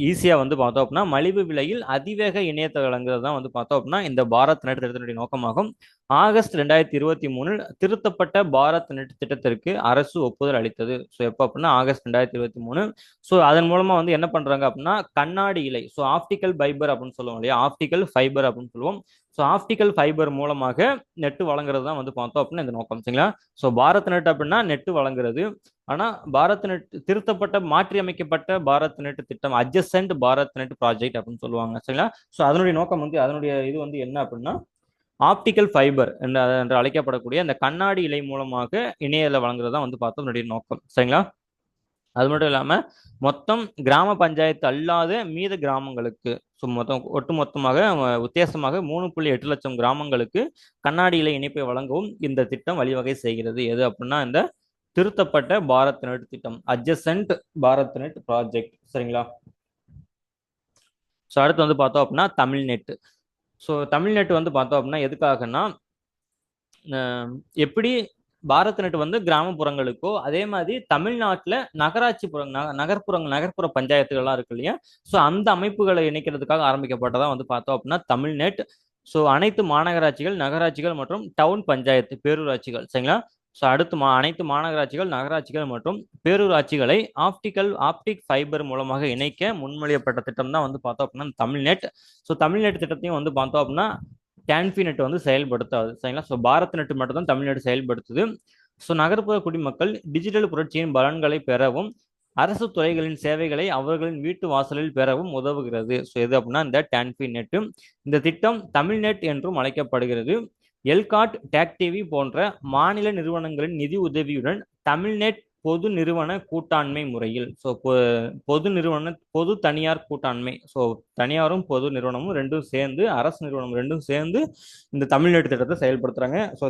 ஈஸியாக வந்து பார்த்தோம் அப்படின்னா மலிவு விலையில் அதிவேக இணையத்தை வழங்குறது தான் வந்து பார்த்தோம் அப்படின்னா இந்த பாரத் நெட் திட்டத்தினுடைய நோக்கமாகும். ஆகஸ்ட் 2023 திருத்தப்பட்ட பாரத் நெட் திட்டத்திற்கு அரசு ஒப்புதல் அளித்தது. ஸோ எப்போ அப்படின்னா ஆகஸ்ட் 2023. ஸோ அதன் மூலமா வந்து என்ன பண்றாங்க அப்படின்னா கண்ணாடி இலை, ஸோ ஆப்டிக்கல் ஃபைபர் அப்படின்னு சொல்லுவோம் இல்லையா? ஆப்டிக்கல் ஃபைபர் அப்படின்னு சொல்லுவோம். ஸோ ஆப்டிக்கல் ஃபைபர் மூலமாக நெட்டு வழங்குறது தான் வந்து பார்த்தோம் அப்படின்னா இந்த நோக்கம். சரிங்களா? ஸோ பாரத் நெட் அப்படின்னா நெட்டு வழங்குறது. ஆனால் பாரத் நெட் திருத்தப்பட்ட மாற்றி அமைக்கப்பட்ட பாரத் நெட் திட்டம், அட்ஜசன்ட் பாரத் நெட் ப்ராஜெக்ட் அப்படின்னு சொல்லுவாங்க. சரிங்களா? ஸோ அதனுடைய நோக்கம் வந்து அதனுடைய இது வந்து என்ன அப்படின்னா ஆப்டிக்கல் ஃபைபர் என்று அழைக்கப்படக்கூடிய அந்த கண்ணாடி இலை மூலமாக இணையல வழங்குறது தான் வந்து பார்த்தோம் அதனுடைய நோக்கம். சரிங்களா? அது மட்டும் இல்லாமல் மொத்தம் கிராம பஞ்சாயத்து அல்லாத மீத கிராமங்களுக்கு, ஸோ ஒட்டுமொத்தமாக வித்தியாசமாக 3.8 லட்சம் கிராமங்களுக்கு கண்ணாடி இலை இணைப்பை வழங்கவும் இந்த திட்டம் வழிவகை செய்கிறது. எது அப்படின்னா இந்த திருத்தப்பட்ட பாரத் நெட் திட்டம், அட்ஜசன்ட் பாரத் நெட் ப்ராஜெக்ட். சரிங்களா? ஸோ அடுத்து வந்து பார்த்தோம் அப்படின்னா தமிழ்நெட். ஸோ தமிழ்நெட் வந்து பார்த்தோம் அப்படின்னா எதுக்காகன்னா எப்படி பாரத் நெட் வந்து கிராமப்புறங்களுக்கோ அதே மாதிரி தமிழ்நாட்டில் நகர்ப்புற பஞ்சாயத்துகள்லாம் இருக்கு இல்லையா? ஸோ அந்த அமைப்புகளை இணைக்கிறதுக்காக ஆரம்பிக்கப்பட்டதா வந்து பார்த்தோம் அப்படின்னா தமிழ்நெட். ஸோ அனைத்து மாநகராட்சிகள், நகராட்சிகள் மற்றும் டவுன் பஞ்சாயத்து, பேரூராட்சிகள். சரிங்களா? ஸோ அடுத்து அனைத்து மாநகராட்சிகள், நகராட்சிகள் மற்றும் பேரூராட்சிகளை ஆப்டிக் ஃபைபர் மூலமாக இணைக்க முன்மொழியப்பட்ட திட்டம் தான் வந்து பார்த்தோம் அப்படின்னா தமிழ்நெட். ஸோ தமிழ்நெட் திட்டத்தையும் வந்து பார்த்தோம் அப்படின்னா டான்ஃபை நெட் வந்து செயல்படுத்தாது. சரிங்களா? ஸோ பாரத் நெட் மட்டும் தான் தமிழ்நாடு செயல்படுத்துது. ஸோ நகர்ப்புற குடிமக்கள் டிஜிட்டல் புரட்சியின் பலன்களை பெறவும் அரசு துறைகளின் சேவைகளை அவர்களின் வீட்டு வாசலில் பெறவும் உதவுகிறது. ஸோ எது அப்படின்னா இந்த டான்ஃபை நெட். இந்த திட்டம் தமிழ்நெட் என்றும் அழைக்கப்படுகிறது. எல்காட், டேக் டிவி போன்ற மாநில நிறுவனங்களின் நிதி உதவியுடன் தமிழ்நெட் பொது நிறுவன கூட்டாண்மை முறையில், ஸோ பொது தனியார் கூட்டாண்மை, ஸோ தனியாரும் பொது நிறுவனமும் ரெண்டும் சேர்ந்து, அரசு நிறுவனம் ரெண்டும் சேர்ந்து இந்த தமிழ்நெட் திட்டத்தை செயல்படுத்துறாங்க. ஸோ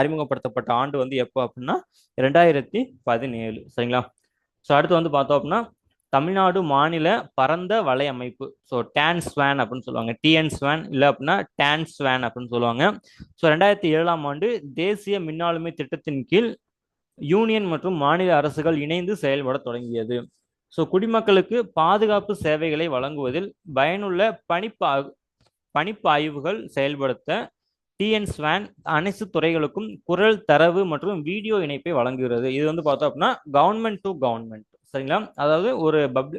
அறிமுகப்படுத்தப்பட்ட ஆண்டு வந்து எப்போ அப்படின்னா 2017. சரிங்களா? ஸோ அடுத்து வந்து பார்த்தோம் அப்படின்னா தமிழ்நாடு மாநில பரந்த வலையமைப்பு. ஸோ டான் ஸ்வான் அப்படின்னு சொல்லுவாங்க, டிஎன் ஸ்வான் இல்லை அப்படின்னா டான் ஸ்வான் அப்படின்னு சொல்லுவாங்க. ஸோ 2007 தேசிய மின்னாளுமை திட்டத்தின் கீழ் யூனியன் மற்றும் மாநில அரசுகள் இணைந்து செயல்பட தொடங்கியது. ஸோ குடிமக்களுக்கு பாதுகாப்பு சேவைகளை வழங்குவதில் பயனுள்ள பணிப்பாய்வுகள் செயல்படுத்த டிஎன் ஸ்வான் அனைத்து துறைகளுக்கும் குரல், தரவு மற்றும் வீடியோ இணைப்பை வழங்குகிறது. இது வந்து பார்த்தோம் அப்படின்னா கவர்மெண்ட் டு கவர்மெண்ட், சரிங்களா? அதாவது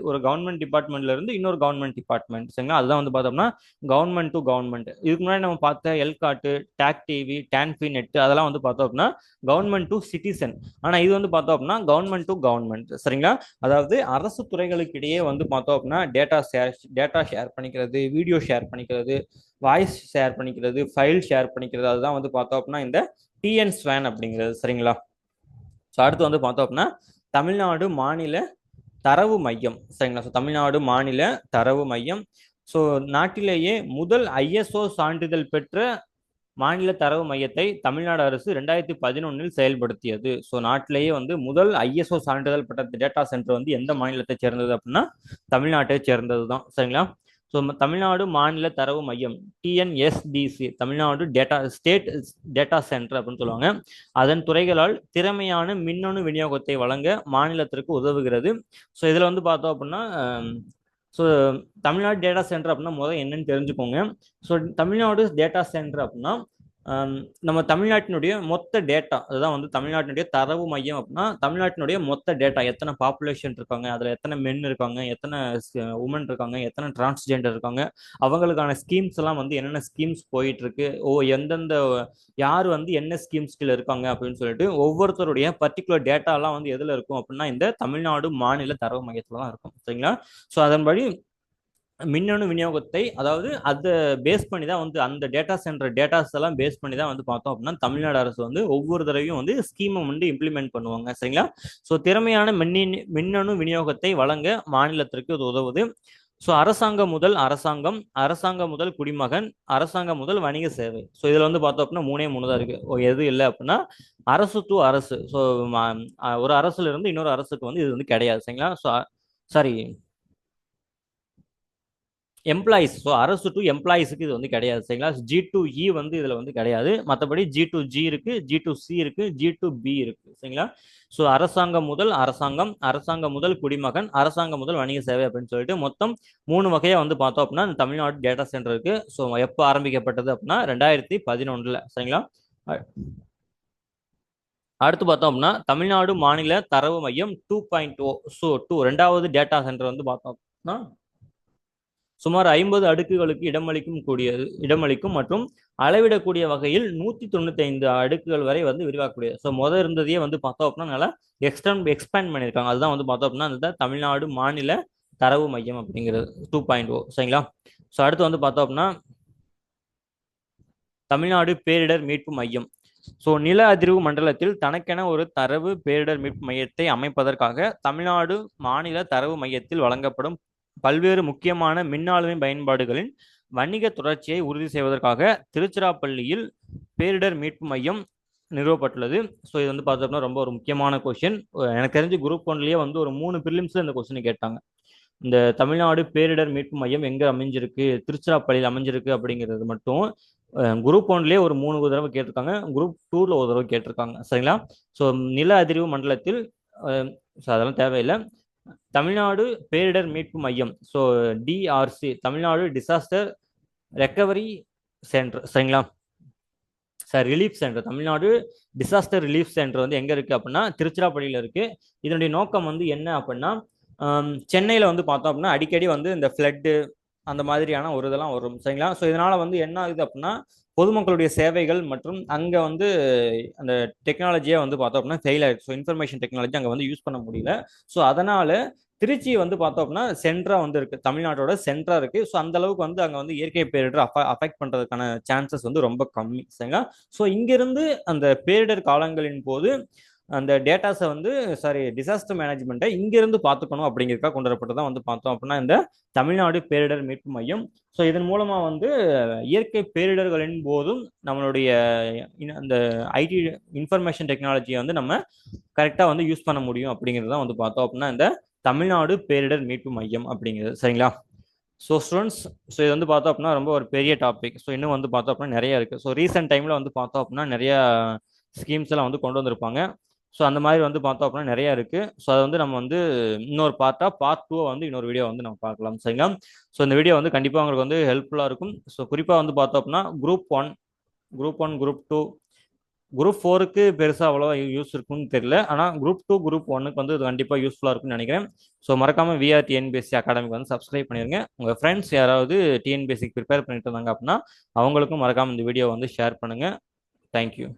ஒரு கவர்மெண்ட் டிபார்ட்மெண்ட்ல இருந்து இன்னொரு கவர்மெண்ட் டிபார்ட்மெண்ட், சரிங்களா? அதுதான் வந்து பார்த்தோம்னா கவர்மெண்ட் டு கவர்மெண்ட். இதுக்கு முன்னாடி நம்ம பார்த்த எல்காட்டு, டாக் டிவி, டான்ஃபி நெட் அதெல்லாம் வந்து பார்த்தோம் அப்படின்னா கவர்மெண்ட் டு சிட்டிசன். ஆனால் இது வந்து பார்த்தோம் அப்படின்னா கவர்மெண்ட் டு கவர்மெண்ட், சரிங்களா? அதாவது அரசு துறைகளுக்கு இடையே வந்து பார்த்தோம் அப்படின்னா டேட்டா ஷேர் பண்ணிக்கிறது, வீடியோ ஷேர் பண்ணிக்கிறது, வாய்ஸ் ஷேர் பண்ணிக்கிறது, ஃபைல் ஷேர் பண்ணிக்கிறது, அதுதான் வந்து பார்த்தோம் அப்படின்னா இந்த டிஎன் ஸ்வான் அப்படிங்கிறது, சரிங்களா? ஸோ அடுத்து வந்து பார்த்தோம் அப்படின்னா தமிழ்நாடு மாநில தரவு மையம், சரிங்களா? ஸோ தமிழ்நாடு மாநில தரவு மையம். ஸோ நாட்டிலேயே முதல் ஐஎஸ்ஓ சான்றிதழ் பெற்ற மாநில தரவு மையத்தை தமிழ்நாடு அரசு 2011 செயல்படுத்தியது. ஸோ நாட்டிலேயே வந்து முதல் ஐஎஸ்ஓ சான்றிதழ் பெற்ற டேட்டா சென்டர் வந்து எந்த மாநிலத்தை சேர்ந்தது அப்படின்னா தமிழ்நாட்டை சேர்ந்தது தான், சரிங்களா? ஸோ தமிழ்நாடு மாநில தரவு மையம் TNSTC, Tamil Nadu state data centre அப்படின்னு சொல்லுவாங்க. அதன் துறைகளால் திறமையான மின்னணு விநியோகத்தை வழங்க மாநிலத்திற்கு உதவுகிறது. ஸோ இதில் வந்து பார்த்தோம் அப்படின்னா ஸோ தமிழ்நாடு டேட்டா சென்டர் அப்படின்னா முதல் என்னன்னு தெரிஞ்சுக்கோங்க. ஸோ தமிழ்நாடு டேட்டா சென்டர் அப்படின்னா நம்ம தமிழ்நாட்டினுடைய மொத்த டேட்டா, அதுதான் வந்து தமிழ்நாட்டினுடைய தரவு மையம் அப்படின்னா தமிழ்நாட்டினுடைய மொத்த டேட்டா, எத்தனை பாப்புலேஷன் இருக்காங்க, அதில் எத்தனை மென் இருக்காங்க, எத்தனை உமன் இருக்காங்க, எத்தனை டிரான்ஸ்ஜெண்டர் இருக்காங்க, அவங்களுக்கான ஸ்கீம்ஸ் எல்லாம் வந்து என்னென்ன ஸ்கீம்ஸ் போயிட்டு இருக்கு, எந்தெந்த யார் வந்து என்ன ஸ்கீம்ஸ்கில் இருக்காங்க அப்படின்னு சொல்லிட்டு ஒவ்வொருத்தருடைய பர்டிகுலர் டேட்டாலாம் வந்து எதில் இருக்கும் அப்படின்னா இந்த தமிழ்நாடு மாநில தரவு மையத்தில் தான் இருக்கும், சரிங்களா? ஸோ அதன்படி மின்னணு விநியோகத்தை, அதாவது அதை பேஸ் பண்ணி தான் வந்து அந்த டேட்டா சென்டர் டேட்டாஸ் எல்லாம் பேஸ் பண்ணி தான் வந்து பார்த்தோம் அப்படின்னா தமிழ்நாடு அரசு வந்து ஒவ்வொரு தடவையும் வந்து ஸ்கீமை வந்து இம்ப்ளிமெண்ட் பண்ணுவாங்க, சரிங்களா? ஸோ திறமையான மின்னணு விநியோகத்தை வழங்க மாநிலத்திற்கு இது உதவுது. ஸோ அரசாங்கம் முதல் அரசாங்கம், அரசாங்கம் முதல் குடிமகன், அரசாங்கம் முதல் வணிக சேவை. ஸோ இதில் வந்து பார்த்தோம் அப்படின்னா மூணே தான் இருக்கு. எது இல்லை அப்படின்னா அரசு டு அரசு. ஸோ ஒரு அரசுல இருந்து இன்னொரு அரசுக்கு வந்து இது வந்து கிடையாது, சரிங்களா? So sorry, employees. ஸோ அரசு டு எம்ப்ளாயிஸுக்கு இது வந்து கிடையாது, சரிங்களா? ஜி டு இ வந்து இதில் வந்து கிடையாது. மற்றபடி ஜி டு ஜி இருக்கு, ஜி டு சி இருக்கு, ஜி டு பி இருக்கு, சரிங்களா? ஸோ அரசாங்கம் முதல் அரசாங்கம், அரசாங்கம் முதல் குடிமகன், அரசாங்கம் முதல் வணிக சேவை அப்படின்னு சொல்லிட்டு மொத்தம் 3 வகையாக வந்து பார்த்தோம் அப்படின்னா இந்த தமிழ்நாடு டேட்டா சென்டர் இருக்கு. ஸோ எப்போ ஆரம்பிக்கப்பட்டது அப்படின்னா 2011, சரிங்களா? அடுத்து பார்த்தோம் அப்படின்னா தமிழ்நாடு மாநில தரவு மையம் 2.0. ஸோ 2 ரெண்டாவது டேட்டா சென்டர் வந்து பார்த்தோம் அப்படின்னா சுமார் 50 அடுக்குகளுக்கு இடமளிக்கும் மற்றும் அளவிடக்கூடிய வகையில் 195 அடுக்குகள் வரை வந்து விரிவாக்கக்கூடியது. ஸோ முதல் இருந்ததையே வந்து பார்த்தோம் அப்படின்னா நல்லா எக்ஸ்பேண்ட் பண்ணியிருக்காங்க. அதுதான் வந்து பார்த்தோம் அப்படின்னா அந்த தமிழ்நாடு மாநில தரவு மையம் அப்படிங்கிறது 2.0, சரிங்களா? ஸோ அடுத்து வந்து பார்த்தோம் அப்படின்னா தமிழ்நாடு பேரிடர் மீட்பு மையம். ஸோ நில அதிர்வு மண்டலத்தில் தனக்கென ஒரு தரவு பேரிடர் மீட்பு மையத்தை அமைப்பதற்காக தமிழ்நாடு மாநில தரவு மையத்தில் வழங்கப்படும் பல்வேறு முக்கியமான மின்னாளுமை பயன்பாடுகளின் வணிக தொடர்ச்சியை உறுதி செய்வதற்காக திருச்சிராப்பள்ளியில் பேரிடர் மீட்பு மையம் நிறுவப்பட்டுள்ளது. ஸோ இது வந்து பார்த்தோம்னா ரொம்ப ஒரு முக்கியமான கொஸ்டின். எனக்கு தெரிஞ்சு குரூப் 1லயே வந்து ஒரு 3 பிரிலிம்ஸ்ல இந்த கொஸ்டின் கேட்டாங்க. இந்த தமிழ்நாடு பேரிடர் மீட்பு மையம் எங்க அமைஞ்சிருக்கு, திருச்சிராப்பள்ளியில் அமைஞ்சிருக்கு அப்படிங்கிறது மட்டும் குரூப் 1லயே ஒரு 3 தடவை கேட்டிருக்காங்க, குரூப் 2ல ஒரு தடவை கேட்டிருக்காங்க, சரிங்களா? ஸோ நில அதிர்வு மண்டலத்தில் அதெல்லாம் தேவையில்லை. தமிழ்நாடு பேரிடர் மீட்பு மையம், so DRC, Tamil Nadu disaster recovery centre, சரிங்களா? Sir relief centre, Tamil Nadu disaster relief centre வந்து எங்க இருக்கு அப்படின்னா திருச்சிராப்பள்ளியில் இருக்கு. இதனுடைய நோக்கம் வந்து என்ன அப்படின்னா சென்னையில் வந்து பார்த்தோம் அப்படின்னா அடிக்கடி வந்து இந்த ஃப்ளட்டு அந்த மாதிரியான ஒரு இதெல்லாம் வரும், சரிங்களா? ஸோ இதனால வந்து என்ன ஆகுது அப்படின்னா பொதுமக்களுடைய சேவைகள் மற்றும் அங்கே வந்து அந்த டெக்னாலஜியை வந்து பார்த்தோம் அப்படின்னா ஃபெயில் ஆயிடுச்சு. ஸோ இன்ஃபர்மேஷன் டெக்னாலஜி அங்கே வந்து யூஸ் பண்ண முடியல. ஸோ அதனால திருச்சி வந்து பார்த்தோம் அப்படின்னா சென்ட்ரா வந்து இருக்கு, தமிழ்நாட்டோட சென்ட்ரா இருக்கு. ஸோ அந்த அளவுக்கு வந்து அங்கே வந்து இயற்கை பேரிடர் அஃபெக்ட் பண்றதுக்கான சான்சஸ் வந்து ரொம்ப கம்மி, சரிங்களா? ஸோ இங்கிருந்து அந்த பேரிடர் காலங்களின் போது அந்த டேட்டாஸை வந்து டிசாஸ்டர் மேனேஜ்மெண்ட்டை இங்கிருந்து பார்த்துக்கணும் அப்படிங்கிறதுக்காக கொண்டு வரப்பட்டதான் வந்து பார்த்தோம் அப்படின்னா இந்த தமிழ்நாடு பேரிடர் மீட்பு மையம். ஸோ இதன் மூலமா வந்து இயற்கை பேரிடர்களின் போதும் நம்மளுடைய அந்த ஐடி இன்ஃபர்மேஷன் டெக்னாலஜியை வந்து நம்ம கரெக்டாக வந்து யூஸ் பண்ண முடியும் அப்படிங்கிறது தான் வந்து பார்த்தோம் அப்படின்னா இந்த தமிழ்நாடு பேரிடர் மீட்பு மையம் அப்படிங்கிறது. சரிங்களா? ஸோ ஸ்டூடெண்ட்ஸ், ஸோ இது வந்து பார்த்தோம் அப்படின்னா ரொம்ப ஒரு பெரிய டாபிக். ஸோ இன்னும் வந்து பார்த்தோம் அப்படின்னா நிறைய இருக்குது. ஸோ ரீசெண்ட் டைமில் வந்து பார்த்தோம் அப்படின்னா நிறைய ஸ்கீம்ஸ் எல்லாம் வந்து கொண்டு வந்திருப்பாங்க. ஸோ அந்த மாதிரி வந்து பார்த்தோம் அப்படின்னா நிறைய இருக்குது. ஸோ அதை வந்து நம்ம வந்து இன்னொரு பார்ட் டூவை வந்து இன்னொரு வீடியோ வந்து நம்ம பார்க்கலாம். சரிங்களா? ஸோ இந்த வீடியோ வந்து கண்டிப்பாக உங்களுக்கு வந்து ஹெல்ப்ஃபுல்லாக இருக்கும். ஸோ குறிப்பாக வந்து பார்த்தோம் அப்படின்னா குரூப் ஒன் குரூப் ஃபோருக்கு பெருசாக அவ்வளோவா யூஸ் இருக்குன்னு தெரியல. ஆனால் குரூப் 2 குரூப் 1க்கு வந்து இது கண்டிப்பாக யூஸ்ஃபுல்லாக இருக்கும்னு நினைக்கிறேன். ஸோ மறக்காமல் விஆர் டிஎன்பிஎஸ்சி அகாடமிக்கு வந்து சப்ஸ்கிரைப் பண்ணிருங்க. உங்கள் ஃப்ரெண்ட்ஸ் யாராவது டிஎன்பிஎஸ்சிக்கு ப்ரிப்பேர் பண்ணிட்டு இருந்தாங்க அப்படின்னா அவங்களுக்கும் மறக்காமல் இந்த வீடியோ வந்து ஷேர் பண்ணுங்கள். தேங்க்யூ.